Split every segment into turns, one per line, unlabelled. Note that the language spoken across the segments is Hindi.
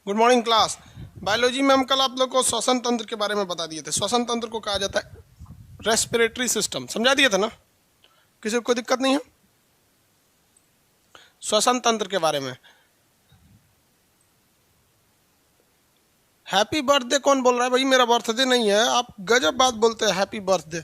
Good morning class. बायोलॉजी में हम कल आप लोग को श्वसन तंत्र के बारे में बता दिए थे। श्वसन तंत्र को कहा जाता है रेस्पिरेटरी सिस्टम, समझा दिए थे ना? किसी को कोई दिक्कत नहीं है श्वसन तंत्र के बारे में? हैप्पी बर्थडे कौन बोल रहा है भाई? मेरा बर्थडे नहीं है, आप गजब बात बोलते हैं हैप्पी बर्थडे।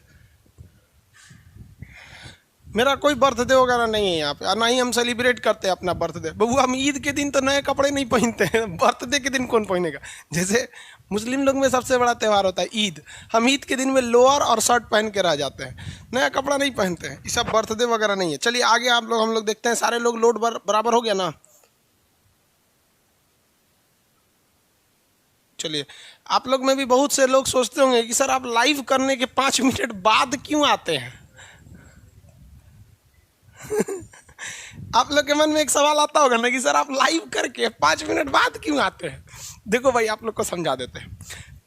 मेरा कोई बर्थडे वगैरह नहीं है यहाँ पे, और ना ही हम सेलिब्रेट करते हैं अपना बर्थडे। बबू हम ईद के दिन तो नए कपड़े नहीं पहनते हैं, बर्थडे के दिन कौन पहनेगा? जैसे मुस्लिम लोग में सबसे बड़ा त्यौहार होता है ईद, हम ईद के दिन में लोअर और शर्ट पहन के रह जाते हैं, नया कपड़ा नहीं पहनते हैं। ये सब बर्थडे वगैरह नहीं है। चलिए आगे हम लोग देखते हैं। सारे लोग लोड बराबर हो गया ना? चलिए, आप लोग में भी बहुत से लोग सोचते होंगे कि सर आप लाइव करने के 5 मिनट बाद क्यों आते हैं? आप लोग के मन में एक सवाल आता होगा ना कि सर आप लाइव करके 5 मिनट बाद क्यों आते हैं? देखो भाई, आप लोग को समझा देते हैं।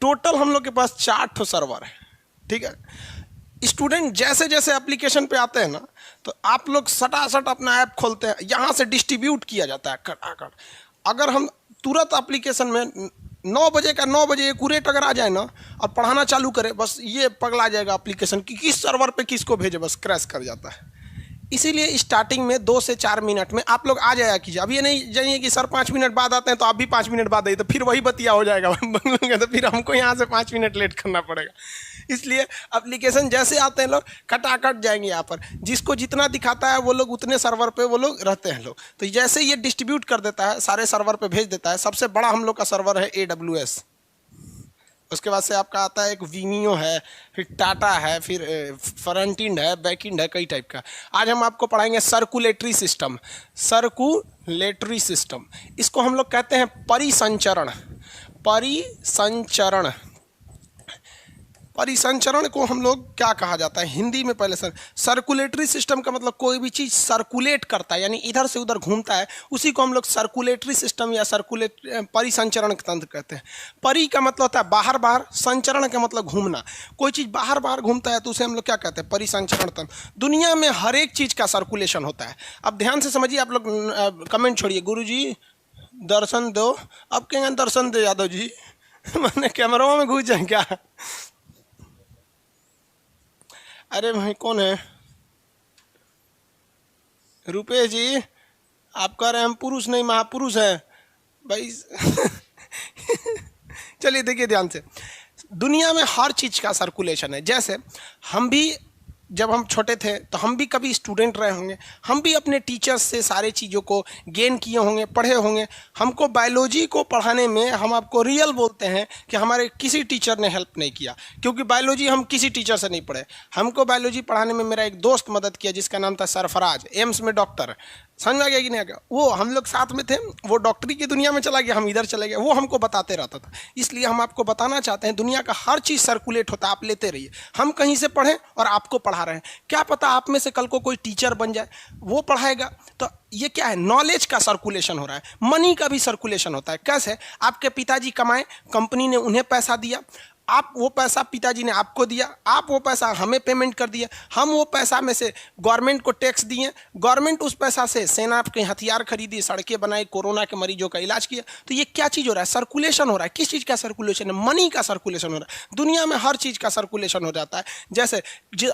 टोटल हम लोग के पास 4 सर्वर है, ठीक है? स्टूडेंट जैसे जैसे एप्लीकेशन पे आते हैं ना, तो आप लोग सटासट अपना ऐप खोलते हैं, यहाँ से डिस्ट्रीब्यूट किया जाता है कटाकट। अगर हम तुरंत एप्लीकेशन में 9 बजे का 9 बजे एक्यूरेट अगर आ जाए ना और पढ़ाना चालू करें, बस ये पगला जाएगा एप्लीकेशन कि किस सर्वर पे किसको भेजे, बस क्रैश कर जाता है। इसीलिए स्टार्टिंग में 2 से 4 मिनट में आप लोग आ जाया कीजिए। अब ये नहीं जानिए कि सर 5 मिनट बाद आते हैं तो आप भी 5 मिनट बाद आइए, तो फिर वही बतिया हो जाएगा तो फिर हमको यहाँ से 5 मिनट लेट करना पड़ेगा। इसलिए एप्लीकेशन जैसे आते हैं लोग खटाखट जाएंगे यहाँ पर, जिसको जितना दिखाता है वो लोग उतने सर्वर पे वो लोग रहते हैं लोग। तो जैसे ये डिस्ट्रीब्यूट कर देता है, सारे सर्वर पे भेज देता है। सबसे बड़ा हम लोग का सर्वर है AWS। उसके बाद से आपका आता है एक वीमियो है, फिर टाटा है, फिर फ्रंट एंड है, बैक एंड है, कई टाइप का। आज हम आपको पढ़ाएंगे सर्कुलेटरी सिस्टम। सर्कुलेटरी सिस्टम, इसको हम लोग कहते हैं परिसंचरण। परिसंचरण, परिसंचरण को हम लोग क्या कहा जाता है हिंदी में? पहले सर्कुलेटरी सिस्टम का मतलब कोई भी चीज़ सर्कुलेट करता है, यानी इधर से उधर घूमता है, उसी को हम लोग सर्कुलेटरी सिस्टम या परिसंचरण तंत्र कहते हैं। परि का मतलब होता है बाहर बाहर, संचरण का मतलब घूमना। कोई चीज़ बाहर बाहर घूमता है तो उसे हम लोग क्या कहते हैं? परिसंचरण तंत्र। दुनिया में हर एक चीज़ का सर्कुलेशन होता है। अब ध्यान से समझिए, आप लोग कमेंट छोड़िए, गुरुजी दर्शन दो। अब क्या दर्शन दो यादव जी? मैंने कैमरा में घुस जाए क्या? अरे भाई कौन है? रुपेश जी, आप कह रहे हैं हम पुरुष नहीं महापुरुष हैं भाई। चलिए देखिए ध्यान से, दुनिया में हर चीज़ का सर्कुलेशन है। जैसे हम भी जब हम छोटे थे तो हम भी कभी स्टूडेंट रहे होंगे, हम भी अपने टीचर्स से सारे चीज़ों को गेन किए होंगे, पढ़े होंगे। हमको बायोलॉजी को पढ़ाने में हम आपको रियल बोलते हैं कि हमारे किसी टीचर ने हेल्प नहीं किया, क्योंकि बायोलॉजी हम किसी टीचर से नहीं पढ़े। हमको बायोलॉजी पढ़ाने में मेरा एक दोस्त मदद किया जिसका नाम था सरफराज, एम्स में डॉक्टर। समझ में आ गया कि नहीं आ गया? वो हम लोग साथ में थे, वो डॉक्टरी की दुनिया में चला गया, हम इधर चले गए, वो हमको बताते रहता था। इसलिए हम आपको बताना चाहते हैं दुनिया का हर चीज़ सर्कुलेट होता है, आप लेते रहिए। हम कहीं से पढ़ें और आपको पढ़ा रहे हैं, क्या पता आप में से कल को कोई टीचर बन जाए, वो पढ़ाएगा। तो ये क्या है? नॉलेज का सर्कुलेशन हो रहा है। मनी का भी सर्कुलेशन होता है। कैसे? आपके पिताजी कमाए, कंपनी ने उन्हें पैसा दिया, आप वो पैसा पिताजी ने आपको दिया, आप वो पैसा हमें पेमेंट कर दिया, हम वो पैसा में से गवर्नमेंट को टैक्स दिए, गवर्नमेंट उस पैसा से सेना के हथियार खरीदी, सड़कें बनाई, कोरोना के मरीजों का इलाज किया। तो ये क्या चीज़ हो रहा है? सर्कुलेशन हो रहा है। किस चीज़ का सर्कुलेशन है? मनी का सर्कुलेशन हो रहा है। दुनिया में हर चीज़ का सर्कुलेशन हो जाता है। जैसे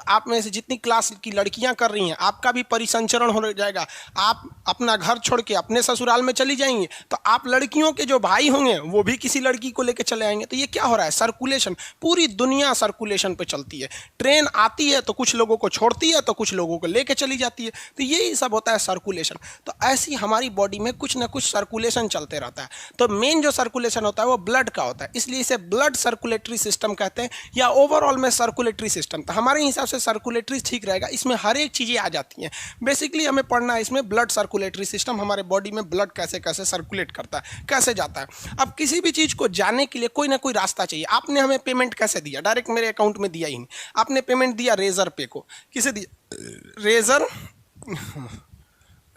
आप में से जितनी क्लास की लड़कियाँ कर रही हैं, आपका भी परिसंचरण हो जाएगा। आप अपना घर छोड़ के अपने ससुराल में चली जाएंगी तो आप लड़कियों के जो भाई होंगे वो भी किसी लड़की को लेकर चले आएंगे। तो ये क्या हो रहा है? सर्कुलेशन। पूरी दुनिया सर्कुलेशन पे चलती है। ट्रेन आती है तो कुछ लोगों को छोड़ती है तो कुछ लोगों को लेके चली जाती है। तो यही सब होता है सर्कुलेशन। तो ऐसी हमारी बॉडी में कुछ ना कुछ सर्कुलेशन चलते रहता है। तो मेन जो सर्कुलेशन होता है वो ब्लड का होता है, इसलिए इसे ब्लड सर्कुलेटरी सिस्टम कहते हैं, या ओवरऑल में सर्कुलेटरी सिस्टम। तो हमारे हिसाब से सर्कुलेटरी ठीक रहेगा, इसमें हर एक चीज़ें आ जाती हैं। बेसिकली हमें पढ़ना है इसमें ब्लड सर्कुलेटरी सिस्टम, हमारे बॉडी में ब्लड कैसे कैसे सर्कुलेट करता है, कैसे जाता है। अब किसी भी चीज़ को जानने के लिए कोई ना कोई रास्ता चाहिए। आपने हमें पेमेंट कैसे दिया? डायरेक्ट मेरे अकाउंट में दिया ही नहीं, आपने पेमेंट दिया रेजर पे को। किसे दिया?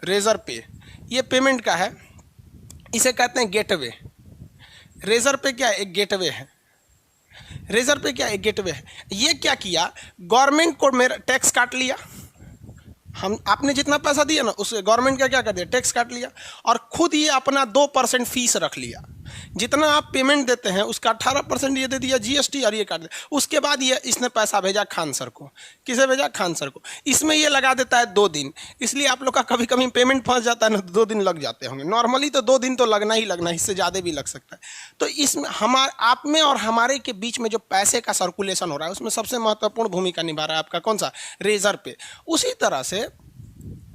रेजर पे। ये पेमेंट का है, इसे कहते हैं गेटवे। रेजर पे क्या है? एक गेटवे है। रेजर पे क्या? एक गेटवे है। ये क्या किया? गवर्नमेंट को मेरा टैक्स काट लिया, हम आपने जितना पैसा दिया ना उस गवर्नमेंट का क्या कर दिया? टैक्स काट लिया, और खुद ये अपना 2% फीस रख लिया जितना आप पेमेंट देते हैं उसका 18% ये दे दिया जीएसटी और ये काट दिया। उसके बाद ये इसने पैसा भेजा खान सर को। किसे भेजा? खान सर को। इसमें ये लगा देता है 2 दिन। इसलिए आप लोग का कभी कभी पेमेंट फंस जाता है ना, तो 2 दिन लग जाते होंगे। नॉर्मली तो 2 दिन तो लगना ही लगना, इससे ज़्यादा भी लग सकता है। तो इसमें आप में और हमारे के बीच में जो पैसे का सर्कुलेशन हो रहा है उसमें सबसे महत्वपूर्ण भूमिका निभा रहा है आपका कौन सा? रेजर पे। उसी तरह से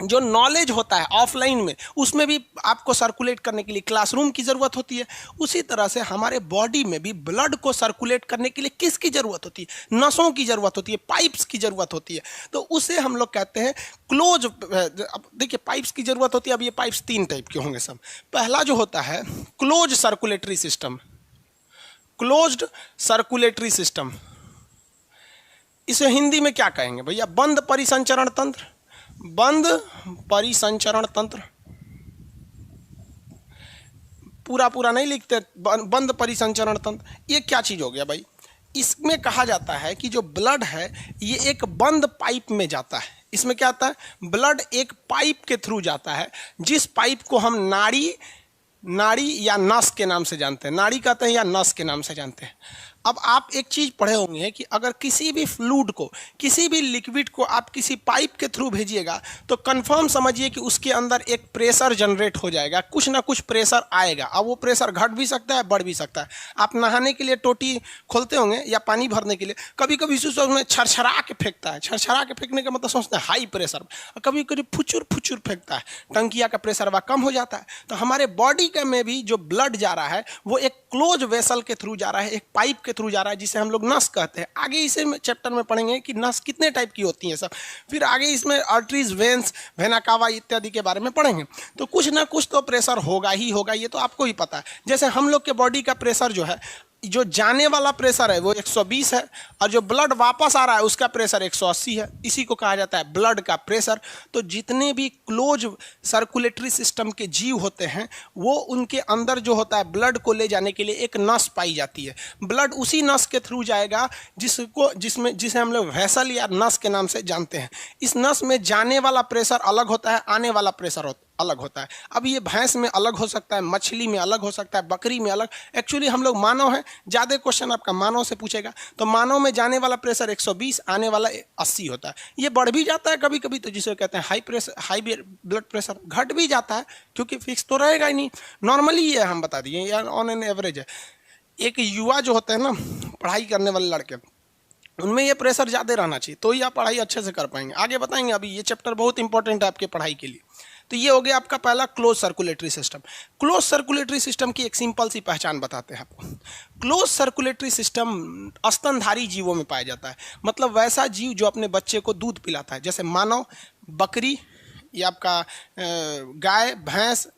जो नॉलेज होता है ऑफलाइन में, उसमें भी आपको सर्कुलेट करने के लिए क्लासरूम की ज़रूरत होती है। उसी तरह से हमारे बॉडी में भी ब्लड को सर्कुलेट करने के लिए किसकी ज़रूरत होती है? नसों की ज़रूरत होती है, पाइप्स की ज़रूरत होती है। तो उसे हम लोग कहते हैं क्लोज। अब देखिए पाइप्स की ज़रूरत होती है। अब ये पाइप्स 3 टाइप के होंगे सब। पहला जो होता है close circulatory system, closed circulatory system. इसे हिंदी में क्या कहेंगे भैया? बंद परिसंचरण तंत्र। बंद परिसंचरण तंत्र, पूरा पूरा नहीं लिखते, बंद परिसंचरण तंत्र। ये क्या चीज हो गया भाई? इसमें कहा जाता है कि जो ब्लड है ये एक बंद पाइप में जाता है। इसमें क्या आता है? ब्लड एक पाइप के थ्रू जाता है, जिस पाइप को हम नाड़ी या नस के नाम से जानते हैं। नाड़ी कहते हैं या नस के नाम से जानते हैं। अब आप एक चीज़ पढ़े होंगे कि अगर किसी भी फ्लूइड को, किसी भी लिक्विड को आप किसी पाइप के थ्रू भेजिएगा तो कंफर्म समझिए कि उसके अंदर एक प्रेशर जनरेट हो जाएगा, कुछ ना कुछ प्रेशर आएगा। अब वो प्रेशर घट भी सकता है, बढ़ भी सकता है। आप नहाने के लिए टोटी खोलते होंगे या पानी भरने के लिए, कभी कभी उसमें छरछरा के फेंकता है। छरछरा के फेंकने का मतलब सोचते हैं हाई प्रेशर, और कभी कभी फुचुर फुचुर फेंकता है, टंकिया का प्रेशर वह कम हो जाता है। तो हमारे बॉडी का में भी जो ब्लड जा रहा है वो एक क्लोज वेसल के थ्रू जा रहा है, एक पाइप के थ्रू जा रहा है, जिसे हम लोग नस कहते हैं। आगे इसे चैप्टर में पढ़ेंगे कि नस कितने टाइप की होती हैं सब। फिर आगे इसमें आर्टरीज, वेन्स, वेना कावा इत्यादि के बारे में पढ़ेंगे। तो कुछ ना कुछ तो प्रेशर होगा ही होगा, ये तो आपको ही पता है। जैसे हम लोग के बॉडी का प्रेशर जो है, जो जाने वाला प्रेशर है वो 120 है, और जो ब्लड वापस आ रहा है उसका प्रेशर 180 है। इसी को कहा जाता है ब्लड का प्रेशर। तो जितने भी क्लोज सर्कुलेटरी सिस्टम के जीव होते हैं वो उनके अंदर जो होता है ब्लड को ले जाने के लिए एक नस पाई जाती है। ब्लड उसी नस के थ्रू जाएगा जिसे हम लोग वेसल या नस के नाम से जानते हैं। इस नस में जाने वाला प्रेशर अलग होता है, आने वाला प्रेशर अलग होता है। अब ये भैंस में अलग हो सकता है, मछली में अलग हो सकता है, बकरी में अलग। एक्चुअली हम लोग मानव हैं, ज़्यादा क्वेश्चन आपका मानव से पूछेगा। तो मानव में जाने वाला प्रेशर 120, आने वाला 80 होता है। ये बढ़ भी जाता है कभी कभी, तो जिसे कहते हैं हाई ब्लड प्रेशर। घट भी जाता है क्योंकि फिक्स तो रहेगा ही नहीं। नॉर्मली ये हम बता दिए या ऑन एन एवरेज है। एक युवा जो होते हैं ना, पढ़ाई करने वाले लड़के, उनमें ये प्रेशर ज़्यादा रहना चाहिए, तो ही आप पढ़ाई अच्छे से कर पाएंगे। आगे बताएंगे, अभी ये चैप्टर बहुत इंपॉर्टेंट है आपके पढ़ाई के लिए। तो ये हो गया आपका पहला close circulatory system. Close circulatory system की एक सिंपल सी पहचान बताते हैं आपको। क्लोज सर्कुलेटरी सिस्टम स्तनधारी जीवों में पाया जाता है, मतलब वैसा जीव जो अपने बच्चे को दूध पिलाता है, जैसे मानव, बकरी, या आपका गाय, भैंस,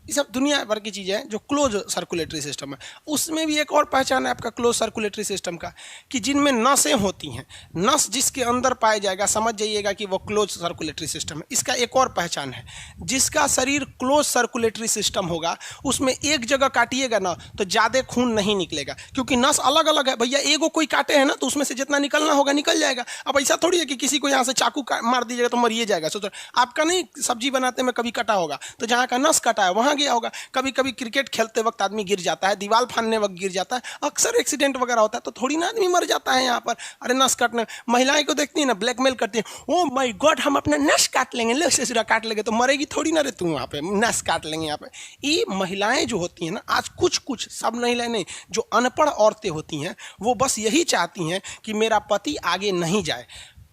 ये सब दुनिया भर की चीज़ें हैं जो क्लोज सर्कुलेटरी सिस्टम है। उसमें भी एक और पहचान है आपका क्लोज सर्कुलेटरी सिस्टम का, कि जिनमें नसें होती हैं। नस जिसके अंदर पाया जाएगा, समझ जाइएगा कि वो क्लोज सर्कुलेटरी सिस्टम है। इसका एक और पहचान है, जिसका शरीर क्लोज सर्कुलेटरी सिस्टम होगा उसमें एक जगह काटिएगा ना तो ज़्यादा खून नहीं निकलेगा, क्योंकि नस अलग अलग है भैया। एगो कोई काटे है ना तो उसमें से जितना निकलना होगा निकल जाएगा। अब ऐसा थोड़ी है कि किसी को यहाँ से चाकू मार दीजिएगा तो मरिए जाएगा। सोचो आपका नहीं, सब्जी बनाते में कभी कटा होगा तो जहाँ का नस कटा है वहाँ गया होगा। कभी कभी क्रिकेट खेलते वक्त आदमी गिर जाता है, दीवार फाड़ने वक्त गिर जाता है, अक्सर एक्सीडेंट वगैरह होता है, तो थोड़ी ना आदमी मर जाता है यहाँ पर। अरे नस काटने, महिलाएं को देखती है ना, ब्लैकमेल करती है, ओ माय गॉड हम अपना नस काट लेंगे, लो ससुरा काट लेंगे, तो मरेगी थोड़ी ना रे तू, वहाँ पे नस काट लेंगे यहाँ पे। ये महिलाएं जो होती हैं ना, आज कुछ सब महिलाएं नहीं, जो अनपढ़ औरतें होती हैं वो बस यही चाहती हैं कि मेरा पति आगे नहीं जाए।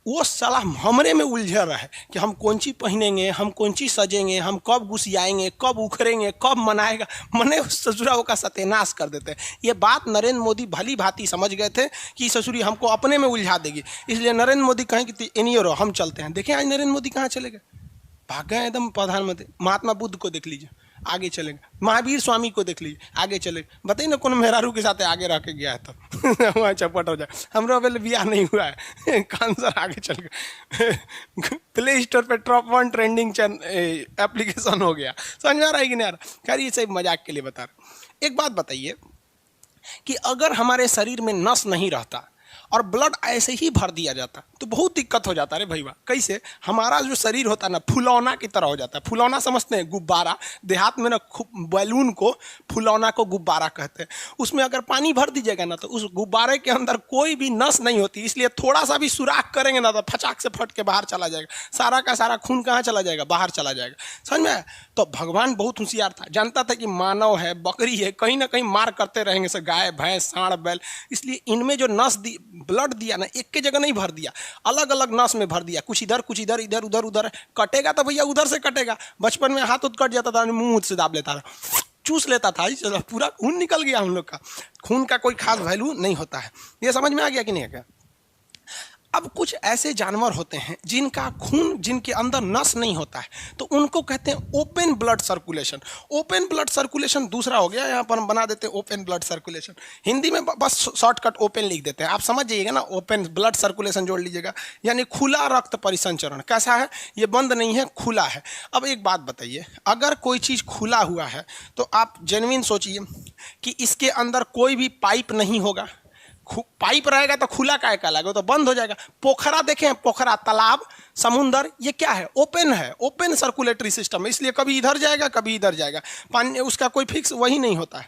वो साला हमरे में उलझा रहा है कि हम कौन सी पहनेंगे, हम कौन सी सजेंगे, हम कब घुसियाएंगे, कब उखड़ेंगे, कब मनाएगा, मने ससुराओं का सत्यानाश कर देते हैं। ये बात नरेंद्र मोदी भली भांति समझ गए थे कि ससुरी हमको अपने में उलझा देगी, इसलिए नरेंद्र मोदी कहें कि इनियो रहो, हम चलते हैं। देखें आज नरेंद्र मोदी कहाँ चले गए, भाग गए एकदम प्रधानमंत्री। महात्मा बुद्ध को देख लीजिए, आगे चलेंगे। महावीर स्वामी को देख लीजिए, आगे चले। बताइए ना कौन मेहरारू के साथ आगे रह के गया है तब वहाँ चपट हो जाए। हमारा पहले ब्याह नहीं हुआ है, कान सर आगे चल गए। प्ले स्टोर पे टॉप 1 ट्रेंडिंग एप्लीकेशन हो गया। समझ में आ रहा है कि नहीं आ रहा? खैर ये सब मजाक के लिए बता रहा। एक बात बताइए कि अगर हमारे शरीर में नस नहीं रहता और ब्लड ऐसे ही भर दिया जाता तो बहुत दिक्कत हो जाता है। अरे भैया कैसे, हमारा जो शरीर होता है ना फुलौना की तरह हो जाता है। फुलौना समझते हैं, गुब्बारा, देहात में ना बैलून को फुलौना को गुब्बारा कहते हैं। उसमें अगर पानी भर दीजिएगा ना तो उस गुब्बारे के अंदर कोई भी नस नहीं होती, इसलिए थोड़ा सा भी सुराख करेंगे ना तो फचाक से फट के बाहर चला जाएगा, सारा का सारा खून कहाँ चला जाएगा, बाहर चला जाएगा। समझ में आया? तो भगवान बहुत होशियार था, जानता था कि मानव है, बकरी है, कहीं ना कहीं मार करते रहेंगे से गाय भैंस सांड बैल, इसलिए इनमें जो नस दी ब्लड दिया ना एक के जगह नहीं भर दिया, अलग अलग नस में भर दिया, कुछ इधर कुछ इधर, इधर उधर उधर। कटेगा तो भैया उधर से कटेगा। बचपन में हाथ उठ कट जाता था, मुंह से दाब लेता था, चूस लेता था, चलो पूरा खून निकल गया हम लोग का। खून का कोई खास वैल्यू नहीं होता है। ये समझ में आ गया कि नहीं आ गया? अब कुछ ऐसे जानवर होते हैं जिनका खून, जिनके अंदर नस नहीं होता है, तो उनको कहते हैं open blood circulation. Open blood circulation दूसरा हो गया, यहाँ पर हम बना देते हैं ओपन ब्लड सर्कुलेशन। हिंदी में बस शॉर्टकट ओपन लिख देते हैं, आप समझ जाइएगा ना। ओपन ब्लड सर्कुलेशन जोड़ लीजिएगा, यानी खुला रक्त परिसंचरण। कैसा है? ये बंद नहीं है, खुला है। अब एक बात बताइए, अगर कोई चीज़ खुला हुआ है तो आप जेन्युइन सोचिए कि इसके अंदर कोई भी पाइप नहीं होगा। पाइप रहेगा तो खुला काहे कहलाएगा, तो बंद हो जाएगा। पोखरा देखें, पोखरा, तालाब, समुंदर, ये क्या है? ओपन है, ओपन सर्कुलेटरी सिस्टम है, इसलिए कभी इधर जाएगा कभी इधर जाएगा। पानी उसका कोई फिक्स वही नहीं होता है,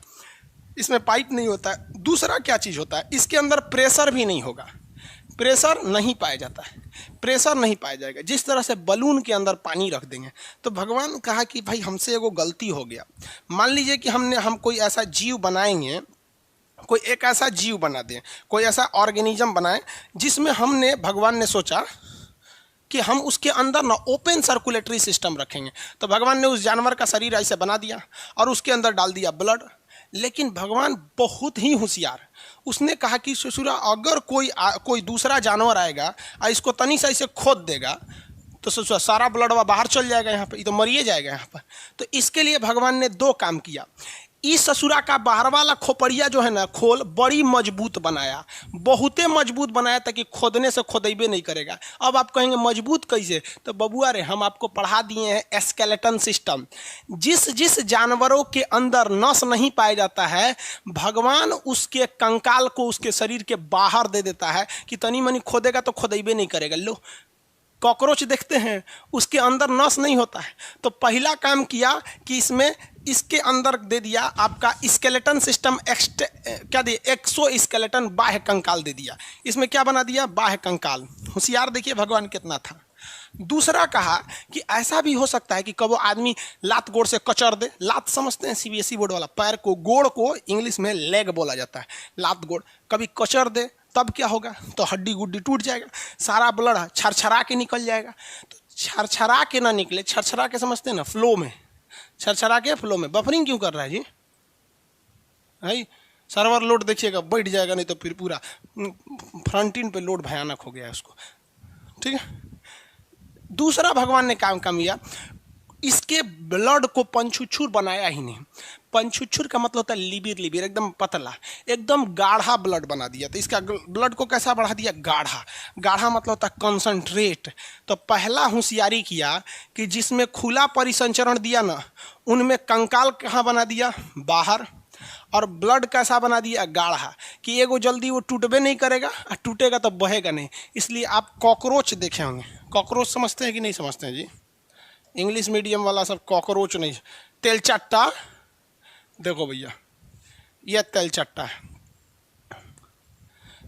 इसमें पाइप नहीं होता है। दूसरा क्या चीज़ होता है, इसके अंदर प्रेशर भी नहीं होगा, प्रेशर नहीं पाया जाता है, प्रेशर नहीं पाया जाएगा। जिस तरह से बलून के अंदर पानी रख देंगे, तो भगवान कहा कि भाई हमसे एगो गलती हो गया। मान लीजिए कि हम कोई ऐसा जीव बनाएंगे, कोई एक ऐसा जीव बना दें, कोई ऐसा ऑर्गेनिज्म बनाएं जिसमें हमने, भगवान ने सोचा कि हम उसके अंदर ना ओपन सर्कुलेटरी सिस्टम रखेंगे। तो भगवान ने उस जानवर का शरीर ऐसे बना दिया और उसके अंदर डाल दिया ब्लड। लेकिन भगवान बहुत ही होशियार, उसने कहा कि ससुरा अगर कोई दूसरा जानवर आएगा और इसको तनी सा इसे खोद देगा तो ससुरा सारा ब्लड बाहर चल जाएगा, यहाँ पर ये तो मरिए जाएगा यहाँ पर। तो इसके लिए भगवान ने दो काम किया। इस ससुरा का बाहर वाला खोपड़िया जो है ना, खोल, बड़ी मजबूत बनाया, बहुते मजबूत बनाया ताकि खोदने से खोदेबे नहीं करेगा। अब आप कहेंगे मजबूत कैसे, तो बबुआ रे हम आपको पढ़ा दिए हैं स्केलेटन सिस्टम। जिस जिस जानवरों के अंदर नस नहीं पाया जाता है, भगवान उसके कंकाल को उसके शरीर के बाहर दे देता है कि तनी मनी खोदेगा तो खोदेबे नहीं करेगा। लो कॉकरोच देखते हैं, उसके अंदर नस नहीं होता है, तो पहला काम किया कि इसके अंदर दे दिया आपका स्केलेटन सिस्टम, क्या दिया, एक्सो स्केलेटन, बाह्य कंकाल दे दिया। इसमें क्या बना दिया? बाह्य कंकाल। होशियार देखिए भगवान कितना था। दूसरा कहा कि ऐसा भी हो सकता है कि कब आदमी लात गोड़ से कचर दे। लात समझते हैं सीबीएसई बोर्ड वाला, पैर को, गोड़ को इंग्लिश में लेग बोला जाता है, लात गोड़ कभी कचर दे, तब क्या होगा, तो हड्डी गुड्डी टूट जाएगा, सारा ब्लड छरछरा के निकल जाएगा। तो छरछरा के ना निकले, छरछरा के समझते हैं ना, फ्लो में, छरछरा के फ्लो में। बफरिंग क्यों कर रहा है जी भाई? सर्वर लोड देखिएगा बैठ जाएगा, नहीं तो फिर पूरा फ्रंट एंड पे लोड भयानक हो गया है उसको। ठीक है। दूसरा भगवान ने काम किया, इसके ब्लड को पंचुछुर बनाया ही नहीं। पंचुछुर का मतलब होता है लिबिर, लिबिर एकदम पतला, एकदम गाढ़ा ब्लड बना दिया। तो इसका ब्लड को कैसा बढ़ा दिया? गाढ़ा। गाढ़ा मतलब होता है कंसंट्रेट। तो पहला होशियारी किया कि जिसमें खुला परिसंचरण दिया ना, उनमें कंकाल कहाँ बना दिया? बाहर। और ब्लड कैसा बना दिया? गाढ़ा, कि एगो जल्दी वो टूटबे नहीं करेगा, और टूटेगा तो बहेगा नहीं। इसलिए आप कॉकरोच देखे होंगे, कॉकरोच समझते हैं कि नहीं समझते हैं जी? इंग्लिश मीडियम वाला सब कॉकरोच नहीं, तेलचट्टा देखो भैया, यह तेलचट्टा है,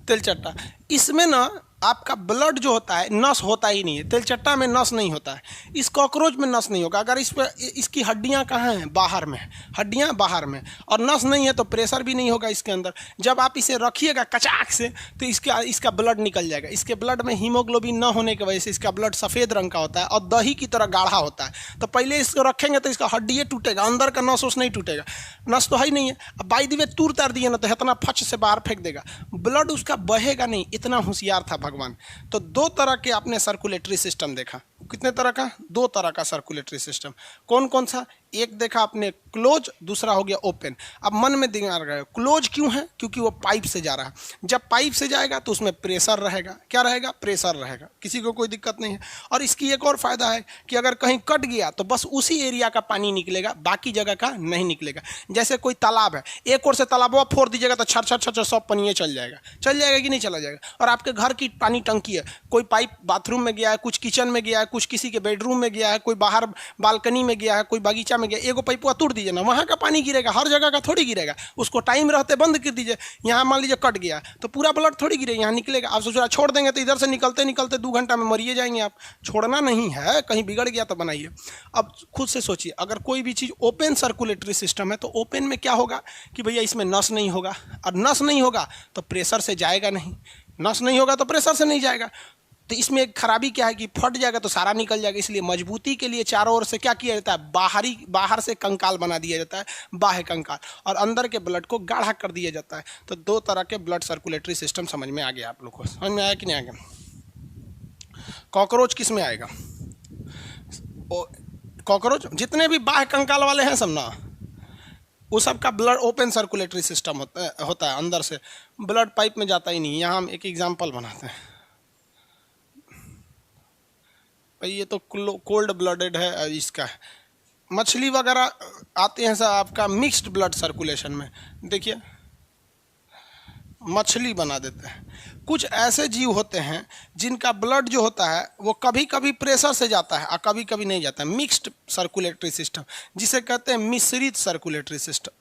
तेलचट्टा। इसमें ना आपका ब्लड जो होता है, नस होता ही नहीं है। तेलचट्टा में नस नहीं होता है, इस कॉकरोच में नस नहीं होगा। अगर इस पर, इसकी हड्डियां कहाँ हैं? बाहर में, हड्डियां बाहर में, और नस नहीं है तो प्रेशर भी नहीं होगा इसके अंदर। जब आप इसे रखिएगा कचाक से तो इसका ब्लड निकल जाएगा। इसके ब्लड में हीमोग्लोबिन न होने की वजह से इसका ब्लड सफ़ेद रंग का होता है और दही की तरह गाढ़ा होता है। तो पहले इसको रखेंगे तो इसका हड्डी टूटेगा, अंदर का नस उस नहीं टूटेगा, नस तो है ही नहीं है। अब बाई दी वे तूर तार दिए ना तो इतना फच से बाहर फेंक देगा, ब्लड उसका बहेगा नहीं। इतना होशियार था भगवान। तो दो तरह के आपने सर्कुलेटरी सिस्टम देखा, कितने तरह का? दो तरह का सर्कुलेटरी सिस्टम। कौन कौन सा? एक देखा आपने क्लोज, दूसरा हो गया ओपन। अब मन में दिमाग रहा है क्लोज क्यों है? क्योंकि वो पाइप से जा रहा है। जब पाइप से जाएगा तो उसमें प्रेशर रहेगा। क्या रहेगा? प्रेशर रहेगा, किसी को कोई दिक्कत नहीं है। और इसकी एक और फायदा है कि अगर कहीं कट गया तो बस उसी एरिया का पानी निकलेगा, बाकी जगह का नहीं निकलेगा। जैसे कोई तालाब है, एक ओर से तालाब फोड़ दीजिएगा तो छर छर छर सब पानी चल जाएगा। चल जाएगा कि नहीं चला जाएगा? और आपके घर की पानी टंकी है, कोई पाइप बाथरूम में गया है, कुछ किचन में गया है, कुछ किसी के बेडरूम में गया है, कोई बाहर बालकनी में गया है, कोई बगीचा में गया, एगो पाइप तोड़ दीजिए ना, वहाँ का पानी गिरेगा, हर जगह का थोड़ी गिरेगा। उसको टाइम रहते बंद कर दीजिए। यहाँ मान लीजिए कट गया तो पूरा ब्लड थोड़ी गिरेगा, यहाँ निकलेगा। आप सोच रहे छोड़ देंगे तो इधर से निकलते निकलते 2 घंटा में मरिए जाएंगे आप। छोड़ना नहीं है, कहीं बिगड़ गया तो बनाइए। अब खुद से सोचिए, अगर कोई भी चीज़ ओपन सर्कुलेटरी सिस्टम है तो ओपन में क्या होगा कि भैया इसमें नस नहीं होगा, और नस नहीं होगा तो प्रेशर से जाएगा नहीं, नस नहीं होगा तो प्रेशर से नहीं जाएगा। तो इसमें एक खराबी क्या है कि फट जाएगा तो सारा निकल जाएगा। इसलिए मजबूती के लिए चारों ओर से क्या किया जाता है? बाहर से कंकाल बना दिया जाता है, बाह्य कंकाल, और अंदर के ब्लड को गाढ़ा कर दिया जाता है। तो दो तरह के ब्लड सर्कुलेटरी सिस्टम समझ में आ गया आप लोग को? समझ में आया कि नहीं आ गया? कॉकरोच किस में आएगा? कॉकरोच जितने भी बाह्य कंकाल वाले हैं सब ना, वो सब का ब्लड ओपन सर्कुलेटरी सिस्टम होता है। अंदर से ब्लड पाइप में जाता ही नहीं। यहाँ हम एक एग्जाम्पल बनाते हैं। ये तो कोल्ड ब्लडेड है, इसका मछली वगैरह आते हैं सर आपका मिक्स्ड ब्लड सर्कुलेशन में। देखिए मछली बना देते हैं। कुछ ऐसे जीव होते हैं जिनका ब्लड जो होता है वो कभी कभी प्रेशर से जाता है और कभी कभी नहीं जाता है। मिक्स्ड सर्कुलेटरी सिस्टम, जिसे कहते हैं मिश्रित सर्कुलेटरी सिस्टम।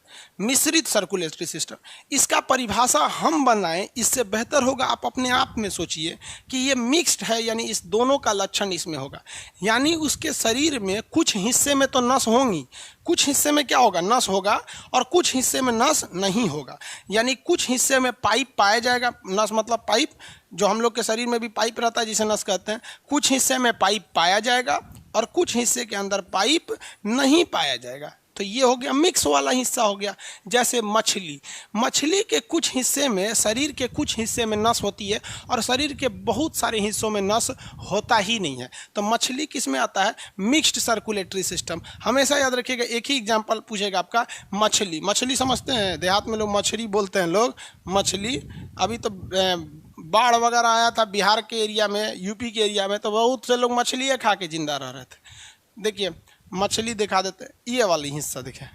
मिश्रित सर्कुलेटरी सिस्टम, इसका परिभाषा हम बनाएं इससे बेहतर होगा आप अपने आप में सोचिए कि ये मिक्स्ड है, यानी इस दोनों का लक्षण इसमें होगा। यानी उसके शरीर में कुछ हिस्से में तो नस होंगी, कुछ हिस्से में क्या होगा? नस होगा, और कुछ हिस्से में नस नहीं होगा। यानी कुछ हिस्से में पाइप पाया जाएगा, नस मतलब पाइप, जो हम लोग के शरीर में भी पाइप रहता है जिसे नस कहते हैं। कुछ हिस्से में पाइप पाया जाएगा और कुछ हिस्से के अंदर पाइप नहीं पाया जाएगा। तो ये हो गया मिक्स वाला हिस्सा हो गया। जैसे मछली के कुछ हिस्से में, शरीर के कुछ हिस्से में नस होती है और शरीर के बहुत सारे हिस्सों में नस होता ही नहीं है। तो मछली किस में आता है? Mixed circulatory system. हमेशा याद रखिएगा, एक ही एग्जांपल पूछेगा आपका। मछली समझते हैं, देहात में लोग मछली बोलते हैं लोग, मछली। अभी तो बाढ़ वगैरह आया था बिहार के एरिया में, यूपी के एरिया में, तो बहुत से लोग मछली खा के जिंदा रह रहे थे। देखिए मछली दिखा देते हैं, ये वाली हिस्सा देखें।